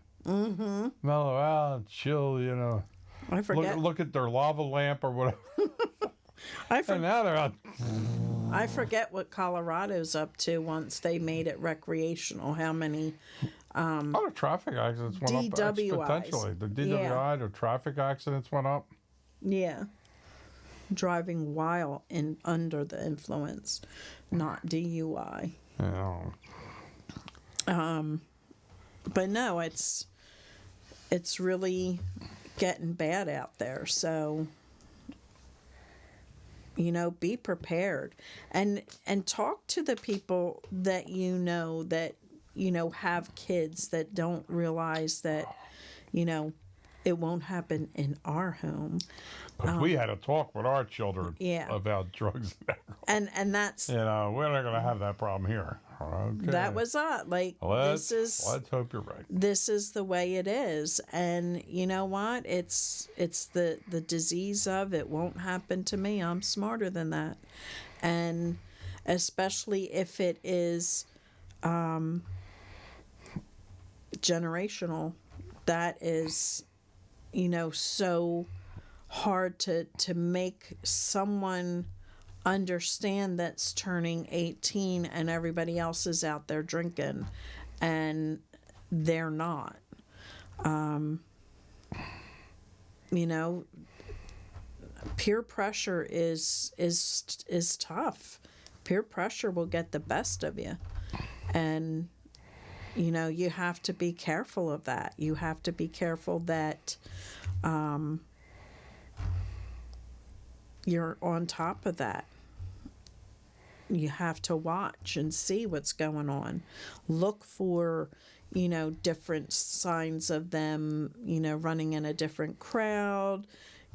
Mellow out, and chill, you know. I forget. Look at their lava lamp or whatever. And now they're out. I forget what Colorado's up to once they made it recreational. How many? A lot of traffic accidents went up DWIs. exponentially. The DWI, the traffic accidents went up. Yeah. Driving while under the influence, not DUI. You know. But no, it's really getting bad out there. So, you know, be prepared and talk to the people that have kids that don't realize that, it won't happen in our home. Because we had a talk with our children Yeah. about drugs and alcohol. And that's We're not going to have that problem here. Okay. that was like Let's let's hope you're right. this is the way it is. And you know what? It's the disease of it won't happen to me. I'm smarter than that. And especially if it is generational, that is, so hard to make someone understand that's turning 18 and everybody else is out there drinking and they're not. Peer pressure is tough. Peer pressure will get the best of you. And you have to be careful of that. You have to be careful that you're on top of that. You have to watch and see what's going on. Look for, different signs of them, running in a different crowd,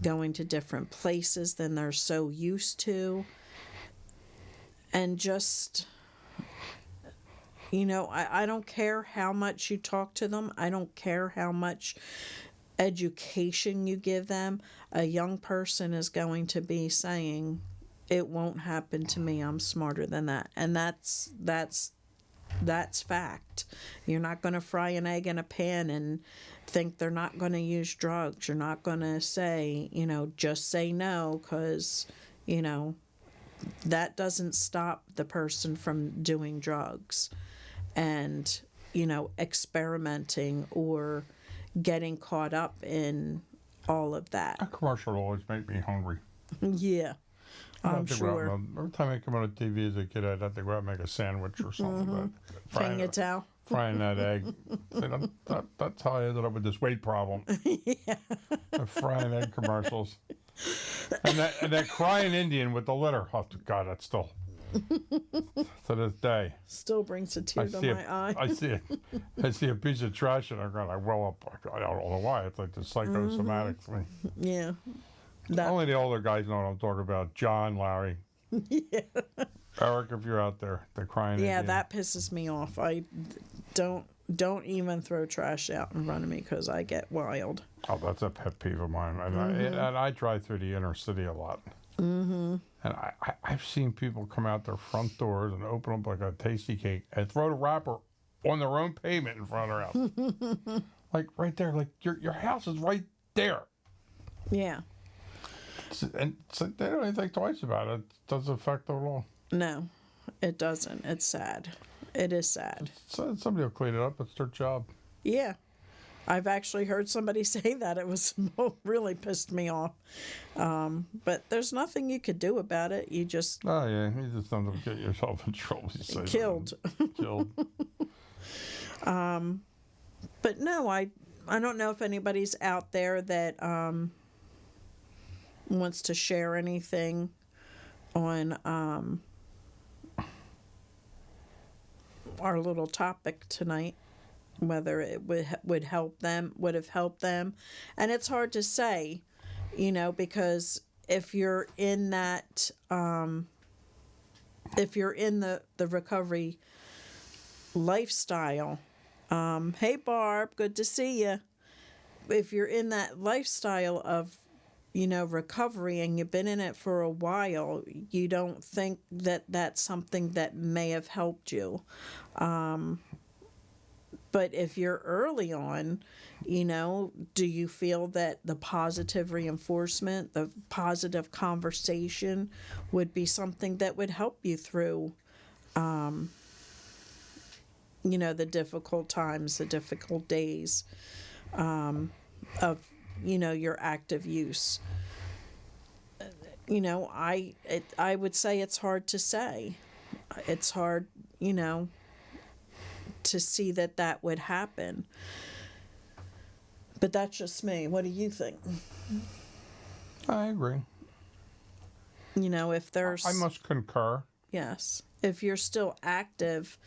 going to different places than they're so used to. And just, I don't care how much you talk to them. I don't care how much education you give them. A young person is going to be saying, it won't happen to me. I'm smarter than that. And that's fact. You're not going to fry an egg in a pan and think they're not going to use drugs. You're not going to say, just say no, because, that doesn't stop the person from doing drugs and, experimenting or getting caught up in all of that. A commercial will always make me hungry. Yeah. I'm sure. Every time I come on TV as a kid, I'd have to go out and make a sandwich or something. Frying a towel. Frying that egg. See, that's how I ended up with this weight problem. Yeah. Frying egg commercials. And that crying Indian with the litter. Oh, God, that's still, to this day. Still brings a tear to my eye. I see a piece of trash and I well up. I don't know why. It's like the psychosomatic thing. Yeah. Only the older guys know what I'm talking about. John, Larry. Yeah. Eric, if you're out there, the crying Yeah, Indian. that pisses me off. I don't even throw trash out in front of me because I get wild. Oh, that's a pet peeve of mine. And, I drive through the inner city a lot. Mm-hmm. And I've seen people come out their front doors and open up like a tasty cake and throw the wrapper on their own pavement in front of their house. Like right there. Like your house is right there. Yeah. And so they don't even think twice about it. It doesn't affect them at all. No, it doesn't. It's sad. It is sad. So somebody will clean it up. It's their job. Yeah. I've actually heard somebody say that. It was really pissed me off. But there's nothing you could do about it. You just... Oh, yeah. You just don't get yourself in trouble. Killed. Killed. But no, I don't know if anybody's out there that wants to share anything on our little topic tonight, whether it would have helped them. And it's hard to say, because if you're in that if you're in the recovery lifestyle, hey Barb, good to see you. If you're in that lifestyle of recovery and you've been in it for a while, you don't think that that's something that may have helped you. But if you're early on, do you feel that the positive reinforcement, the positive conversation would be something that would help you through, the difficult times, the difficult days of, your active use? I would say it's hard to say. It's hard, to see that would happen. But that's just me. What do you think? I agree. If there's... I must concur. Yes. If you're still active,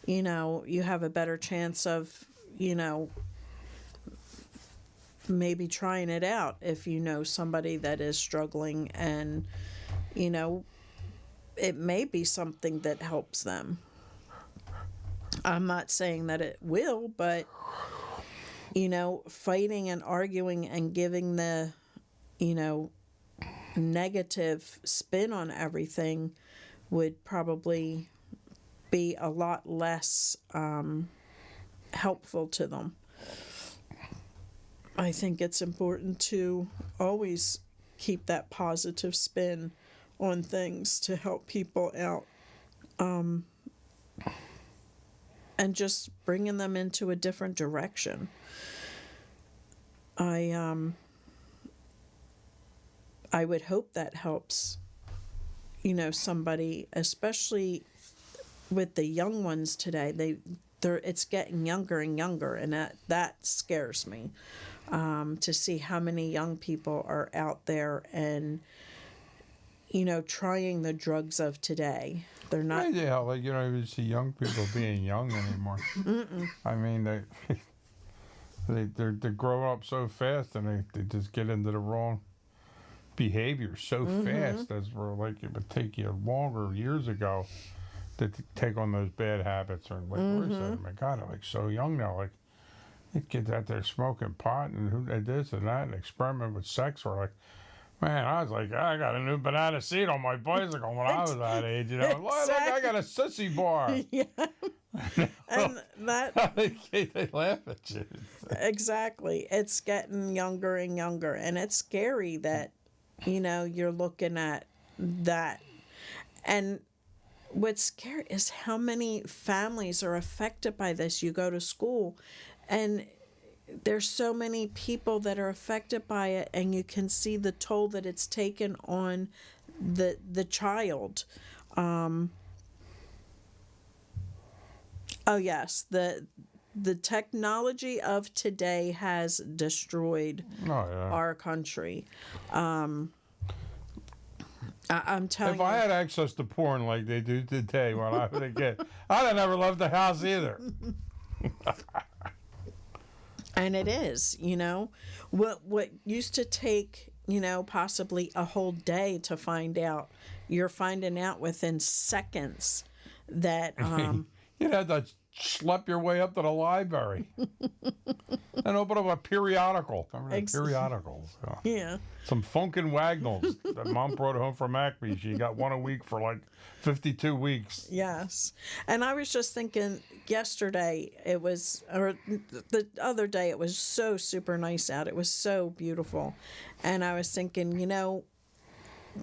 you have a better chance of, maybe trying it out if you know somebody that is struggling, and, it may be something that helps them. I'm not saying that it will, but, fighting and arguing and giving the, negative spin on everything would probably be a lot less helpful to them. I think it's important to always keep that positive spin on things to help people out. And just bringing them into a different direction. I would hope that helps, somebody, especially with the young ones today. It's getting younger and younger, and that scares me, to see how many young people are out there and, trying the drugs of today. They're not. Yeah, you see young people being young anymore. I mean, they're growing up so fast, and they just get into the wrong behavior so fast. As we're it would take you longer years ago to take on those bad habits. Or where's that? Oh my God, they're so young now. These kids out there smoking pot and who did this and that and experiment with sex. We're man, I was I got a new banana seat on my bicycle when I was that age. Exactly. Look, I got a sissy bar. Yeah. And that... they laugh at you. Exactly. It's getting younger and younger. And it's scary that, you're looking at that. And what's scary is how many families are affected by this. You go to school, and there's so many people that are affected by it, and you can see the toll that it's taken on the child. Oh yes, the technology of today has destroyed our country. I'm telling if you. I had access to porn like they do today when I was a kid, I'd have never left the house either. And it is, what used to take, possibly a whole day to find out, you're finding out within seconds that You'd have to schlep your way up to the library and open up a periodical. Remember the periodicals? Yeah. Some Funkin' Wagnalls that Mom brought home from Acme. She got one a week for 52 weeks. Yes. And I was just thinking yesterday, or the other day, it was so super nice out. It was so beautiful. And I was thinking,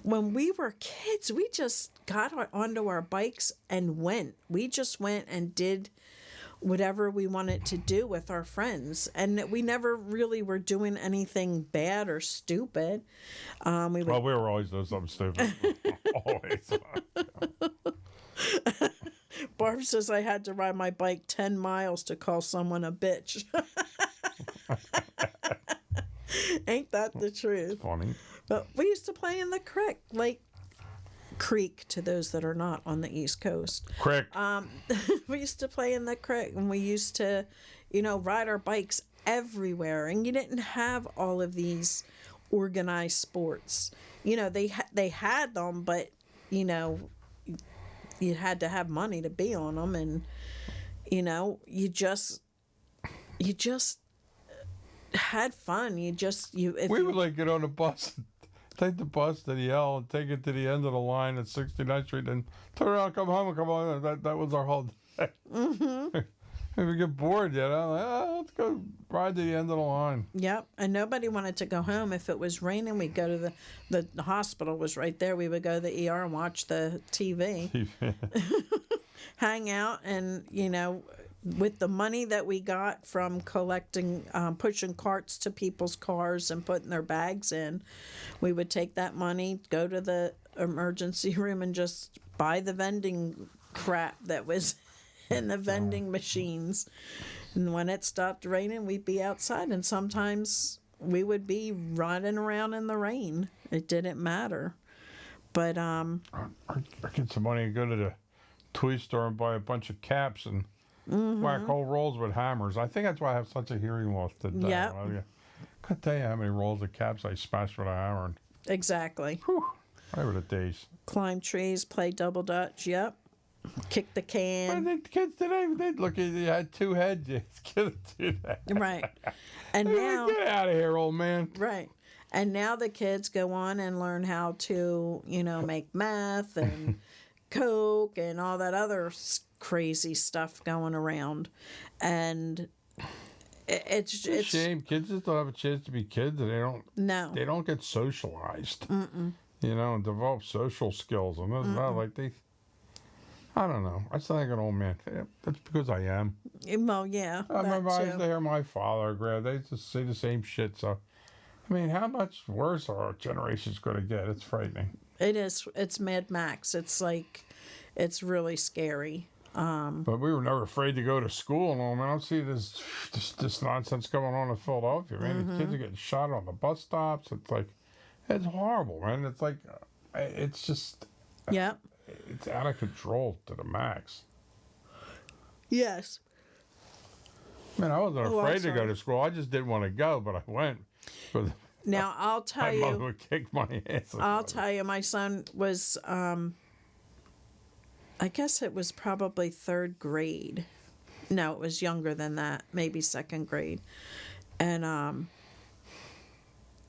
when we were kids, we just got onto our bikes and went. We just went and did whatever we wanted to do with our friends, and we never really were doing anything bad or stupid. We were always doing something stupid. Always. Barb says I had to ride my bike 10 miles to call someone a bitch. Ain't that the truth? Funny. But we used to play in the creek to those that are not on the East Coast. Crick. We used to play in the creek, and we used to, ride our bikes everywhere. And you didn't have all of these organized sports. They had them, but you had to have money to be on them, and you just had fun. We would like get on the bus, take the bus to the L, and take it to the end of the line at 69th Street, and turn around, come home, and come on. That was our whole day. Mm-hmm. If we get bored, let's go ride to the end of the line. Yep, and nobody wanted to go home. If it was raining, we'd go to the hospital was right there. We would go to the ER and watch the TV, hang out, and with the money that we got from collecting, pushing carts to people's cars and putting their bags in, we would take that money, go to the emergency room, and just buy the vending crap that was in the vending machines. And when it stopped raining, we'd be outside, and sometimes we would be riding around in the rain. It didn't matter. But I get some money and go to the toy store and buy a bunch of caps and whack whole rolls with hammers. I think that's why I have such a hearing loss today. Yep. I can't tell you how many rolls of caps I smashed with a hammer. And, exactly. whew, I were the days. Climb trees, play double dutch. Yep. Kick the can. The kids today, they'd look at you, had two heads. You couldn't do that. Right. And now, get out of here, old man. right. And now the kids go on and learn how to, make meth and coke and all that other crazy stuff going around. And it's a shame. Kids just don't have a chance to be kids, and they don't get socialized. And develop social skills. And that's not like I don't know. I sound like an old man. That's because I am. Well, yeah. I remember I used to hear my father grab. They used to say the same shit. So, I mean, how much worse are our generations going to get? It's frightening. It is. It's Mad Max. It's really scary. But we were never afraid to go to school. And all. I mean, I don't see this nonsense going on in Philadelphia. Man, the kids are getting shot on the bus stops. It's horrible, man. It's like, it's just. Yep. It's out of control to the max. Yes. Man, I wasn't afraid to go to school. I just didn't want to go, but I went. But now, I'll tell you. My mother would kick my ass. I'll tell you, my son was, I guess it was probably third grade. No, it was younger than that, maybe second grade. And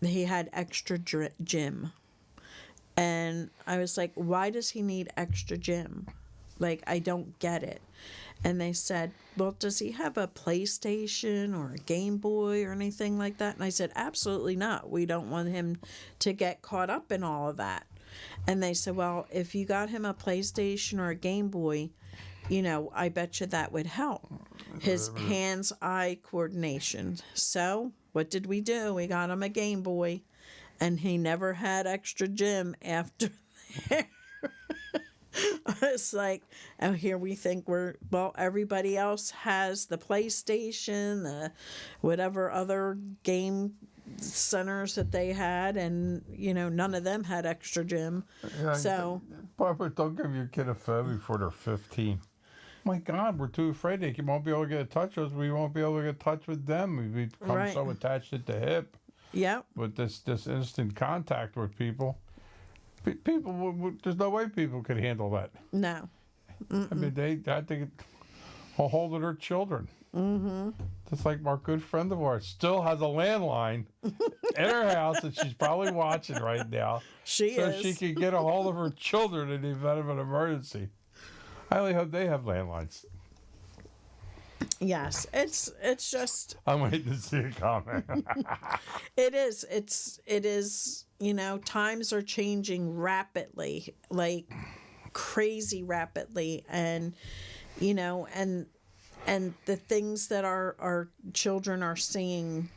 he had extra gym. And I was like, why does he need extra gym? Like, I don't get it. And they said, well, does he have a PlayStation or a Game Boy or anything like that? And I said, absolutely not. We don't want him to get caught up in all of that. And they said, well, if you got him a PlayStation or a Game Boy, I bet you that would help his hands-eye coordination. So what did we do? We got him a Game Boy. And he never had extra gym after there. It's like, oh, here we think everybody else has the PlayStation, the whatever other game centers that they had, and, none of them had extra gym. Yeah, so. Barbara, don't give your kid a phone before they're 15. My God, we're too afraid they won't be able to get in touch with us. We won't be able to get in touch with them. We become so attached at the hip. Yeah. With this instant contact with people, there's no way people could handle that. No. I mean, they had to get a hold of their children. Mm-hmm. Just like our good friend of ours still has a landline in her house that she's probably watching right now. She so is. She can get a hold of her children in the event of an emergency. I only hope they have landlines. Yes, it's just. I'm waiting to see a comment. It is. It is. Times are changing rapidly, like crazy rapidly, and and the things that our children are seeing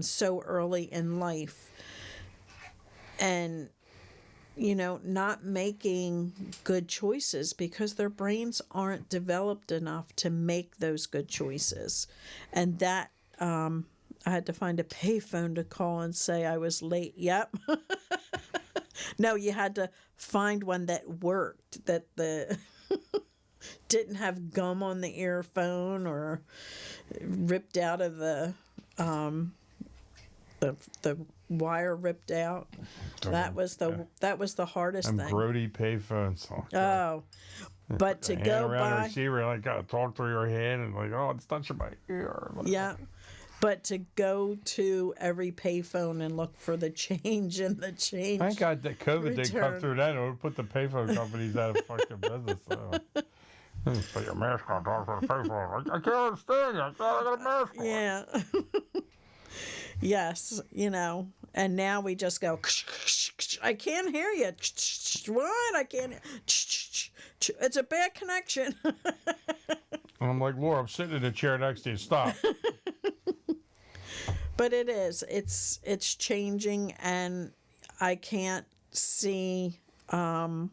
so early in life, and not making good choices because their brains aren't developed enough to make those good choices. And that, I had to find a payphone to call and say I was late. Yep. No, you had to find one that worked, that the didn't have gum on the earphone or ripped out of the wire ripped out. That was the hardest And thing. grody payphones. Oh, God. Oh, but to Hand go around the by, receiver, like, gotta talk through your head, and like, oh, it's touching my ear. yeah. But to go to every payphone and look for the change and the change. Thank God that COVID didn't come return. through that. It would put the payphone companies out of fucking business. Put your mask on, talk to the payphone. I can't understand you. I got a mask on. Yeah. Yes, and now we just go, I can't hear you. What? I can't. It's a bad connection. And I'm like, Laura, I'm sitting in the chair next to you. Stop. But it is. It's changing, and I can't see the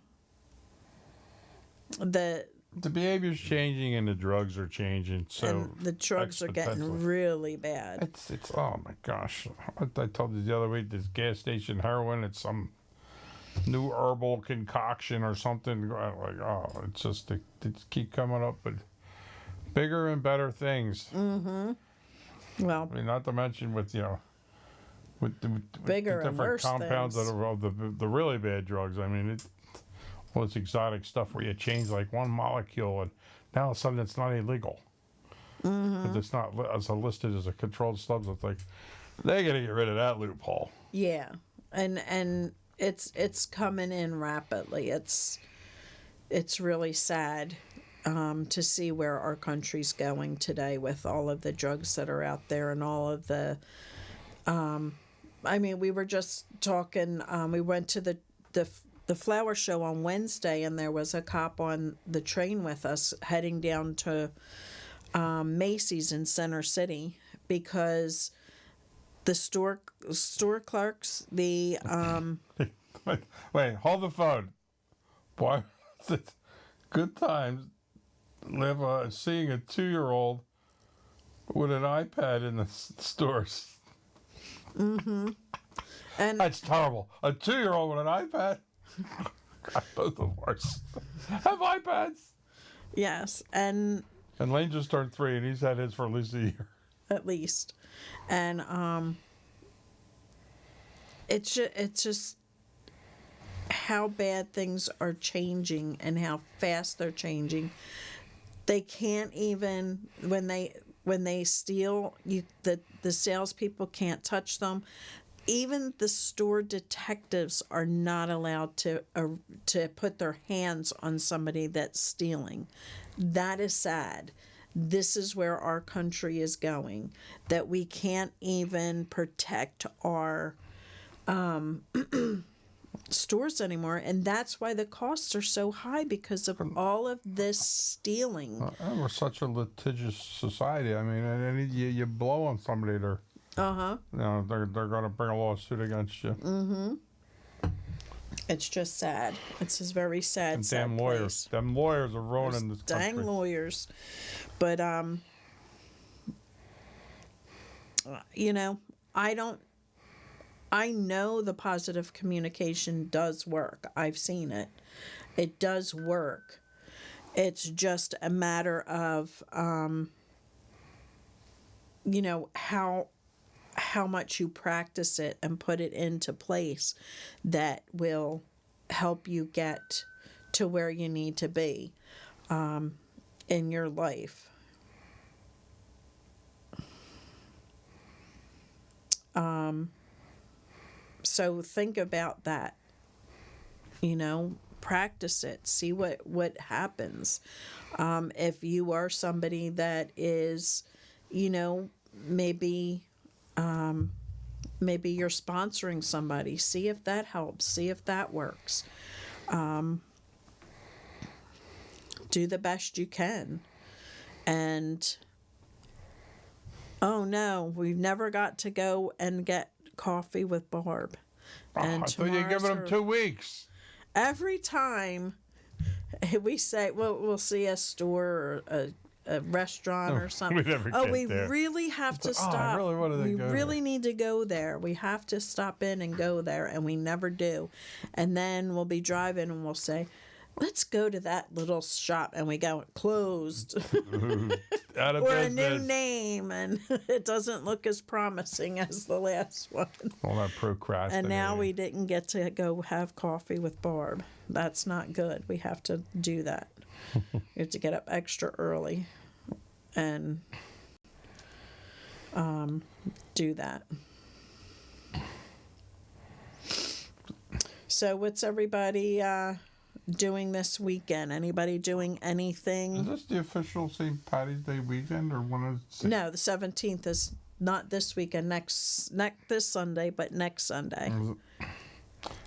The behavior's changing and the drugs are changing. So and the drugs are getting exponentially. really bad. It's oh my gosh. I told you the other week, this gas station heroin, it's some new herbal concoction or something. Like, oh, it's just, they just keep coming up with bigger and better things. Well, I mean, not to mention with with the Bigger and different worse compounds things. that are of the really bad drugs. I mean, well, it's exotic stuff where you change like one molecule, and now all of a sudden it's not illegal. But it's not as listed as a controlled substance. Like, they got to get rid of that loophole. yeah, and it's coming in rapidly. It's really sad to see where our country's going today with all of the drugs that are out there and all of the. I mean, we were just talking. We went to the flower show on Wednesday, and there was a cop on the train with us heading down to Macy's in Center City because the store clerks, the Wait, hold the phone. Why? Good times. Live seeing a 2-year-old with an iPad in the stores. and That's terrible. A 2-year-old with an iPad. God, both the worst. Have iPads. yes, and And Lane just turned 3, and he's had his for at least a year. at least, and it's just how bad things are changing and how fast they're changing. They can't even when they steal the salespeople can't touch them. Even the store detectives are not allowed to put their hands on somebody that's stealing. That is sad. This is where our country is going. That we can't even protect our stores anymore, and that's why the costs are so high because of all of this stealing. We're such a litigious society. I mean, and you blow on somebody, they're they're going to bring a lawsuit against you. It's just sad. It's just very sad. And sad damn lawyers. place. Them lawyers are ruining this country. Dang lawyers, but I know the positive communication does work. I've seen it. It does work. It's just a matter of, how much you practice it and put it into place that will help you get to where you need to be in your life. So think about that. Practice it. See what happens. If you are somebody that is, maybe you're sponsoring somebody. See if that helps. See if that works. Do the best you can. And oh no, we've never got to go and get coffee with Barb. And I thought you were giving them 2 weeks. Every time we say, we'll see a store or a restaurant or something. we never Oh, get we there. really have to like, oh, I stop. really wanted to We go really need to go there. We have to stop in and go there, and we never do. And then we'll be driving and we'll say, let's go to that little shop, and we go closed. Out of Or a business. new name, and it doesn't look as promising as the last one. All that procrastinating. And now we didn't get to go have coffee with Barb. That's not good. We have to do that. We have to get up extra early and do that. So what's everybody doing this weekend? Anybody doing Is anything? this the official St. Patty's Day weekend, or when is it? No, the 17th is not this weekend, next this Sunday, but next Sunday.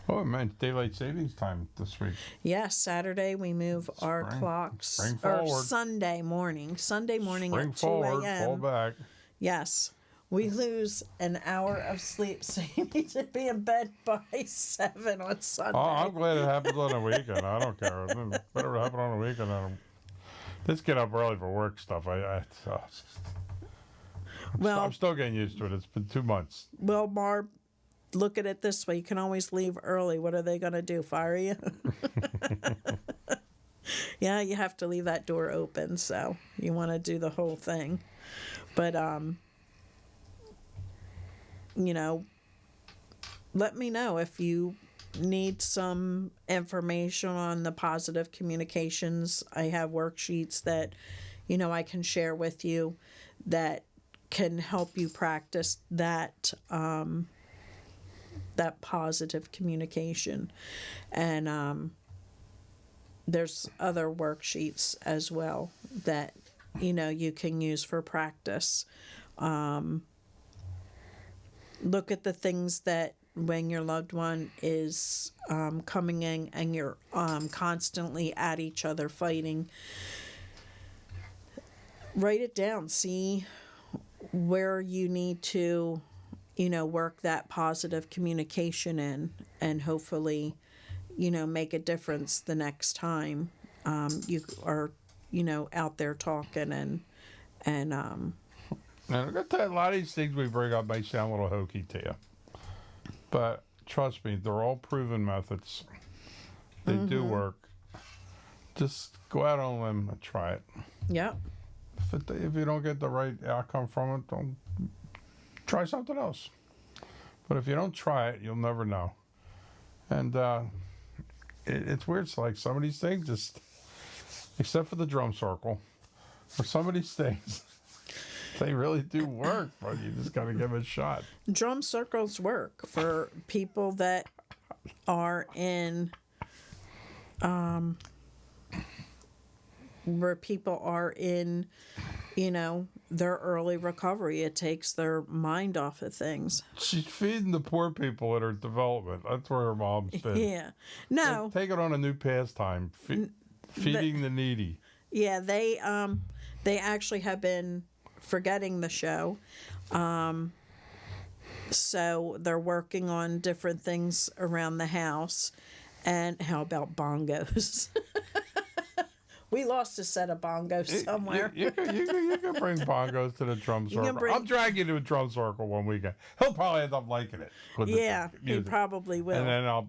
Oh, man, daylight savings time this week. Yes, Saturday we move our Spring- clocks. spring Or forward. Sunday morning Spring at 2 forward, fall a.m. back. Yes, we lose an hour of sleep, so you need to be in bed by 7 on Sunday. Oh, I'm glad it happens on the weekend. I don't care. Whatever happens on the weekend, I don't. Let's get up early for work stuff. well, I'm still getting used to it. It's been 2 months. well, Barb, look at it this way: you can always leave early. What are they going to do? Fire you? Yeah, you have to leave that door open, so you want to do the whole thing. But you know, let me know if you need some information on the positive communications. I have worksheets that, I can share with you that can help you practice that that positive communication. And there's other worksheets as well that you can use for practice. Look at the things that when your loved one is coming in and you're constantly at each other fighting, write it down. See where you need to, work that positive communication in, and hopefully, make a difference the next time you are, out there talking and And I got to tell you, a lot of these things we bring up may sound a little hokey to you, but trust me, they're all proven methods. They do work. Just go out on a limb and try it. Yep. If you don't get the right outcome from it, don't try something else. But if you don't try it, you'll never know. And it's weird. It's like some of these things, just except for the drum circle, or some of these things, they really do work. But you just got to give it a shot. Drum circles work for people that are in where people are in their early recovery. It takes their mind off of things. She's feeding the poor people in her development. That's where her mom's been. Yeah. No. Take it on a new pastime. Feeding the needy. Yeah, they actually have been forgetting the show. So they're working on different things around the house. And how about bongos? We lost a set of bongos somewhere. You can bring bongos to the drum circle. I'll drag you to a drum circle one weekend. He'll probably end up liking it. With Yeah, the he music. probably will. And then I'll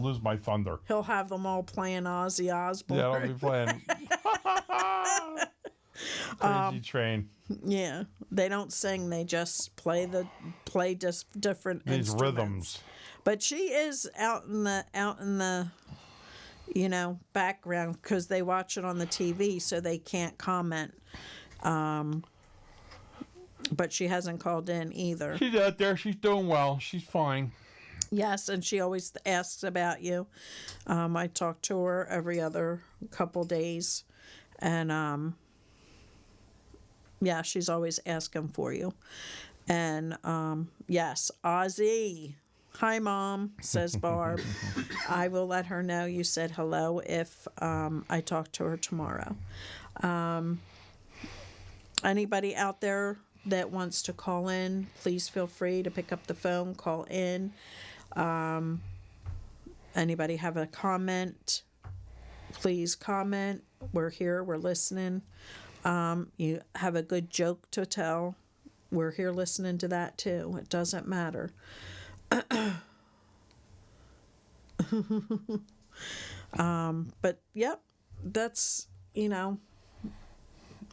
lose my thunder. He'll have them all playing Ozzy Osbourne. Yeah, I'll be playing. Crazy Train. Yeah, they don't sing; they just play just different These instruments. rhythms. But she is out in the background because they watch it on the TV, so they can't comment. But she hasn't called in either. She's out there. She's doing well. She's fine. Yes, and she always asks about you. I talk to her every other couple days, and yeah, she's always asking for you. And yes, Ozzy. Hi, Mom, says Barb. I will let her know you said hello if I talk to her tomorrow. Anybody out there that wants to call in, please feel free to pick up the phone, call in. Anybody have a comment, please comment. we're here, we're listening. You have a good joke to tell, we're here listening to that too. It doesn't matter. But yep, that's,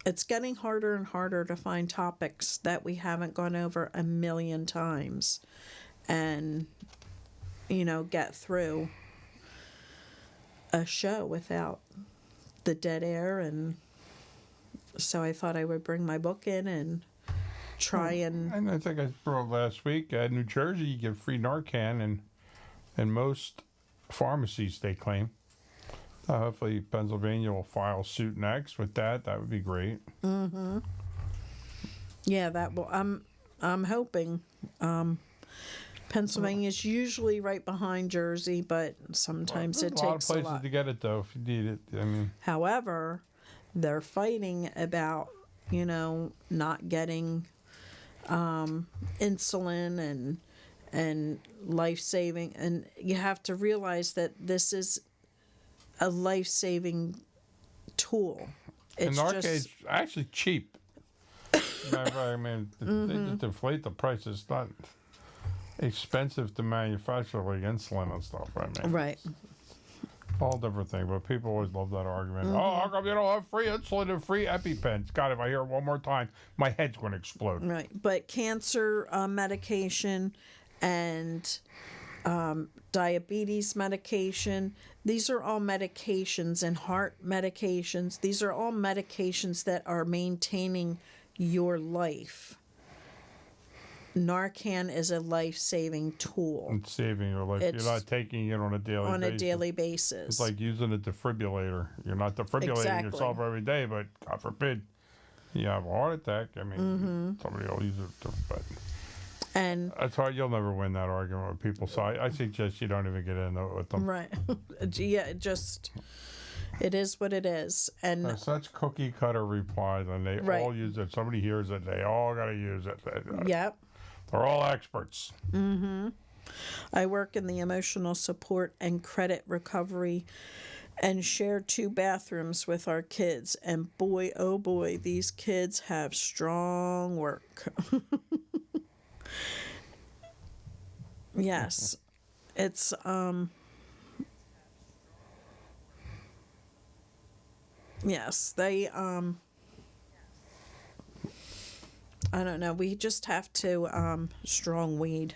it's getting harder and harder to find topics that we haven't gone over a million times and, get through a show without the dead air. And so I thought I would bring my book in and try and I think I brought last week, New Jersey, you get free Narcan in most pharmacies, they claim. Hopefully Pennsylvania will file suit next with that. That would be great. yeah, that will. I'm hoping. Pennsylvania's usually right behind Jersey, but sometimes it There's a lot of takes a places lot. to get it, though, if you need it. I mean, However, they're fighting about, not getting insulin and life-saving. And you have to realize that this is a life-saving tool. and It's Narcan's just, actually cheap. I mean, they just deflate the price. It's not expensive to manufacture like insulin and stuff. I mean, right. all different thing. But people always love that argument. Oh, how come you don't have free insulin and free EpiPens? God, if I hear it one more time, my head's going to explode. Right, but cancer medication and diabetes medication, these are all medications, and heart medications. These are all medications that are maintaining your life. Narcan is a life-saving tool It's saving your life. It's You're not taking it on a daily on basis. a daily basis. It's like using a defibrillator. You're not defibrillating Exactly. yourself every day, but God forbid you have a heart attack. I mean, somebody will use it. But and that's hard. You'll never win that argument with people. So I suggest you don't even get into it with them. right, yeah, it is what it is. And They're such cookie cutter replies, and they Right. all use it. Somebody hears it, they all got to use it. yep. They're all experts. I work in the emotional support and credit recovery and share 2 bathrooms with our kids. And boy, oh boy, these kids have strong work. Yes. It's, yes, they, I don't know. We just have to strong weed.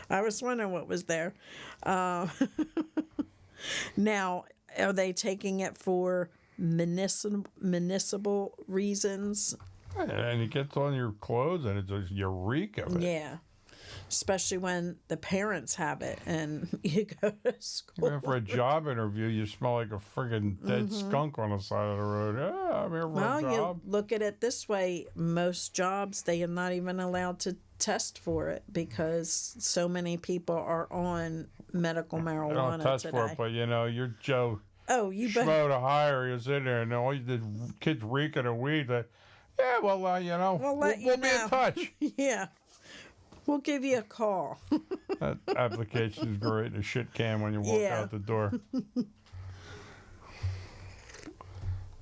I was wondering what was there. Now, are they taking it for municipal reasons? And it gets on your clothes, and it's just you reek of it. Yeah. Especially when the parents have it and you go to school. Even for a job interview, you smell like a friggin' dead skunk on the side of the road. Yeah, I'm here for Well, a job. you look at it this way, most jobs, they are not even allowed to test for it because so many people are on medical I don't marijuana test today. for it, but you're Joe Oh, you bet. Schmo to hire. You're sitting there, and all the kids reeking of weed. Yeah, well, We'll let you we'll be know. in touch. Yeah. We'll give you a call. That application is great in a shit can when you walk Yeah. out the door.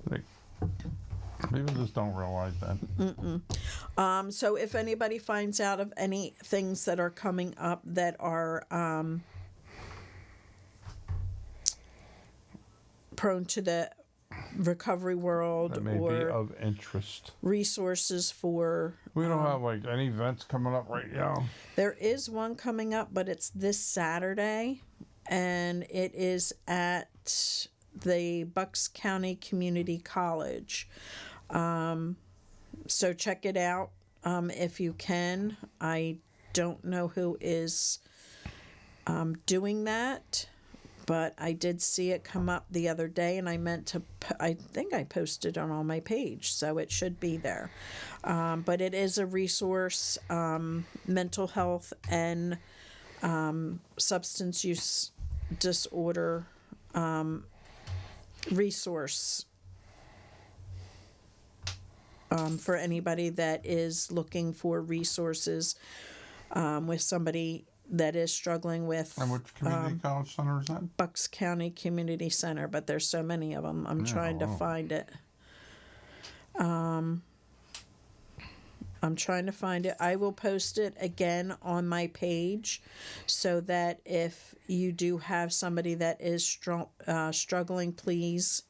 Like, people just don't realize that. So if anybody finds out of any things that are coming up that are prone to the recovery world That may be or of interest. resources for, We don't have like any events coming up right now. there is one coming up, but it's this Saturday, and it is at the Bucks County Community College. So check it out if you can. I don't know who is doing that, but I did see it come up the other day, and I meant to, I think I posted it on my page, so it should be there. But it is a resource, mental health and substance use disorder resource for anybody that is looking for resources with somebody that is struggling with And which community college center is that? Bucks County Community Center, but there's so many of them. I'm trying to wow. find it. I'm trying to find it. I will post it again on my page so that if you do have somebody that is struggling, please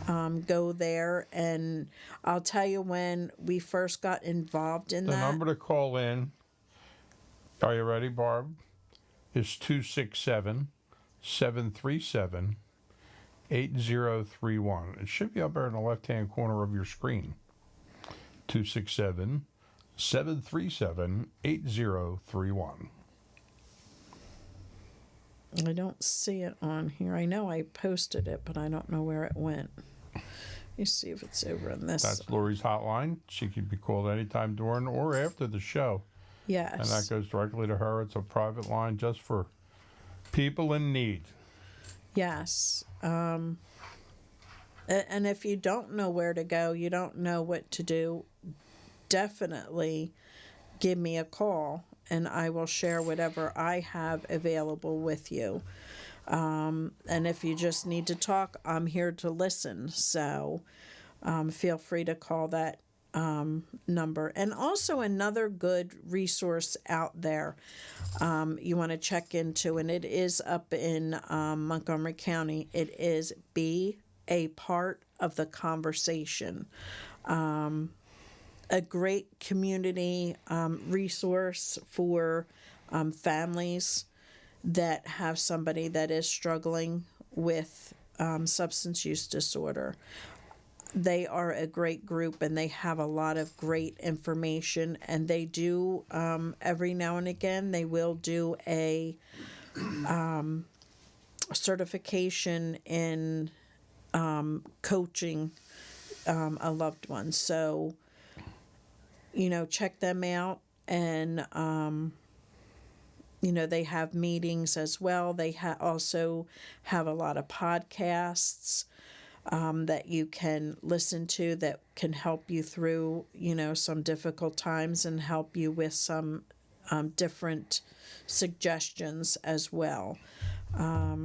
go there. And I'll tell you, when we first got involved in The that, number to call in, are you ready, Barb? Is 267-737-8031. It should be up there in the left-hand corner of your screen. 267-737-8031. I don't see it on here. I know I posted it, but I don't know where it went. Let me see if it's over in this. That's Lori's hotline. She could be called anytime during or after the show. Yes. And that goes directly to her. It's a private line just for people in need. Yes. And if you don't know where to go, you don't know what to do, definitely give me a call and I will share whatever I have available with you. And if you just need to talk, I'm here to listen. So feel free to call that number. And also another good resource out there you want to check into, and it is up in Montgomery County. It is Be a Part of the Conversation. A great community resource for families that have somebody that is struggling with substance use disorder. They are a great group and they have a lot of great information, and they do every now and again they will do a certification in coaching a loved one. So check them out. And they have meetings as well. They also have a lot of podcasts that you can listen to that can help you through, some difficult times and help you with some different suggestions as well. I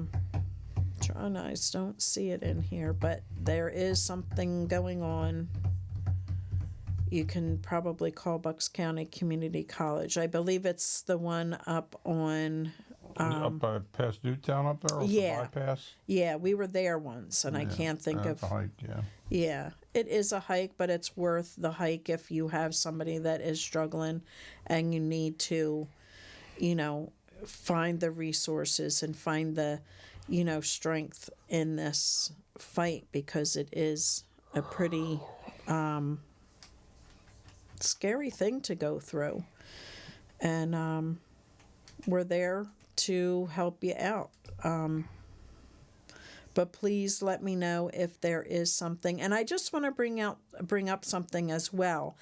just don't see it in here, but there is something going on. You can probably call Bucks County Community College. I believe it's the one up on... up by past Newtown up there? Yeah. The bypass? Yeah, we were there once, and I can't think of... That's a hike, yeah. Yeah, it is a hike, but it's worth the hike if you have somebody that is struggling and you need to, find the resources and find the, strength in this fight, because it is a pretty scary thing to go through. And we're there to help you out. But please let me know if there is something. And I just want to bring up something as well.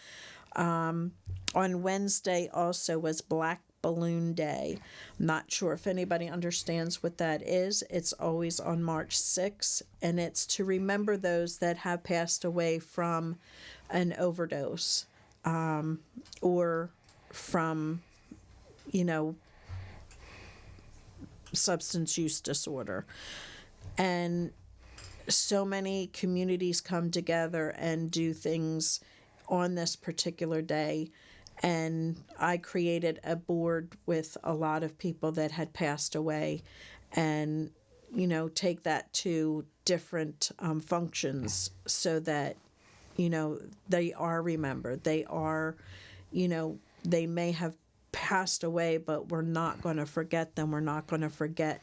On Wednesday also was Black Balloon Day. I'm not sure if anybody understands what that is. It's always on March 6th, and it's to remember those that have passed away from an overdose or from, substance use disorder. And so many communities come together and do things on this particular day. And I created a board with a lot of people that had passed away, and, take that to different functions so that, they are remembered. They are, they may have passed away, but we're not going to forget them. We're not going to forget,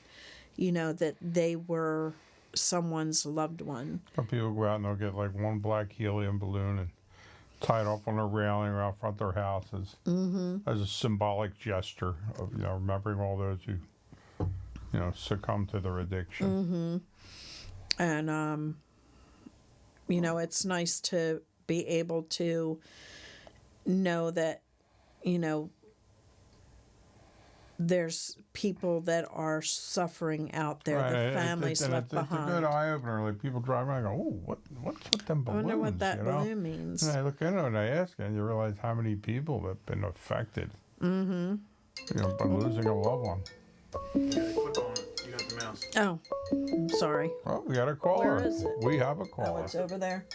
that they were someone's loved one. Some people go out and they'll get like one black helium balloon and tie it up on a railing or out front of their houses as a symbolic gesture of, remembering all those who, succumb to their addiction. And, it's nice to be able to know that, there's people that are suffering out there, the families left behind. It's a good eye opener. Like people drive around and go, "Oh, what's with them balloons?" I wonder what that balloon means. And I look into it and I ask, and you realize how many people have been affected. You know, by losing a loved one. You gotta click on it. You got the mouse. Oh, I'm sorry. Well, we got a caller. Where is it? We have a Oh, caller. it's over there.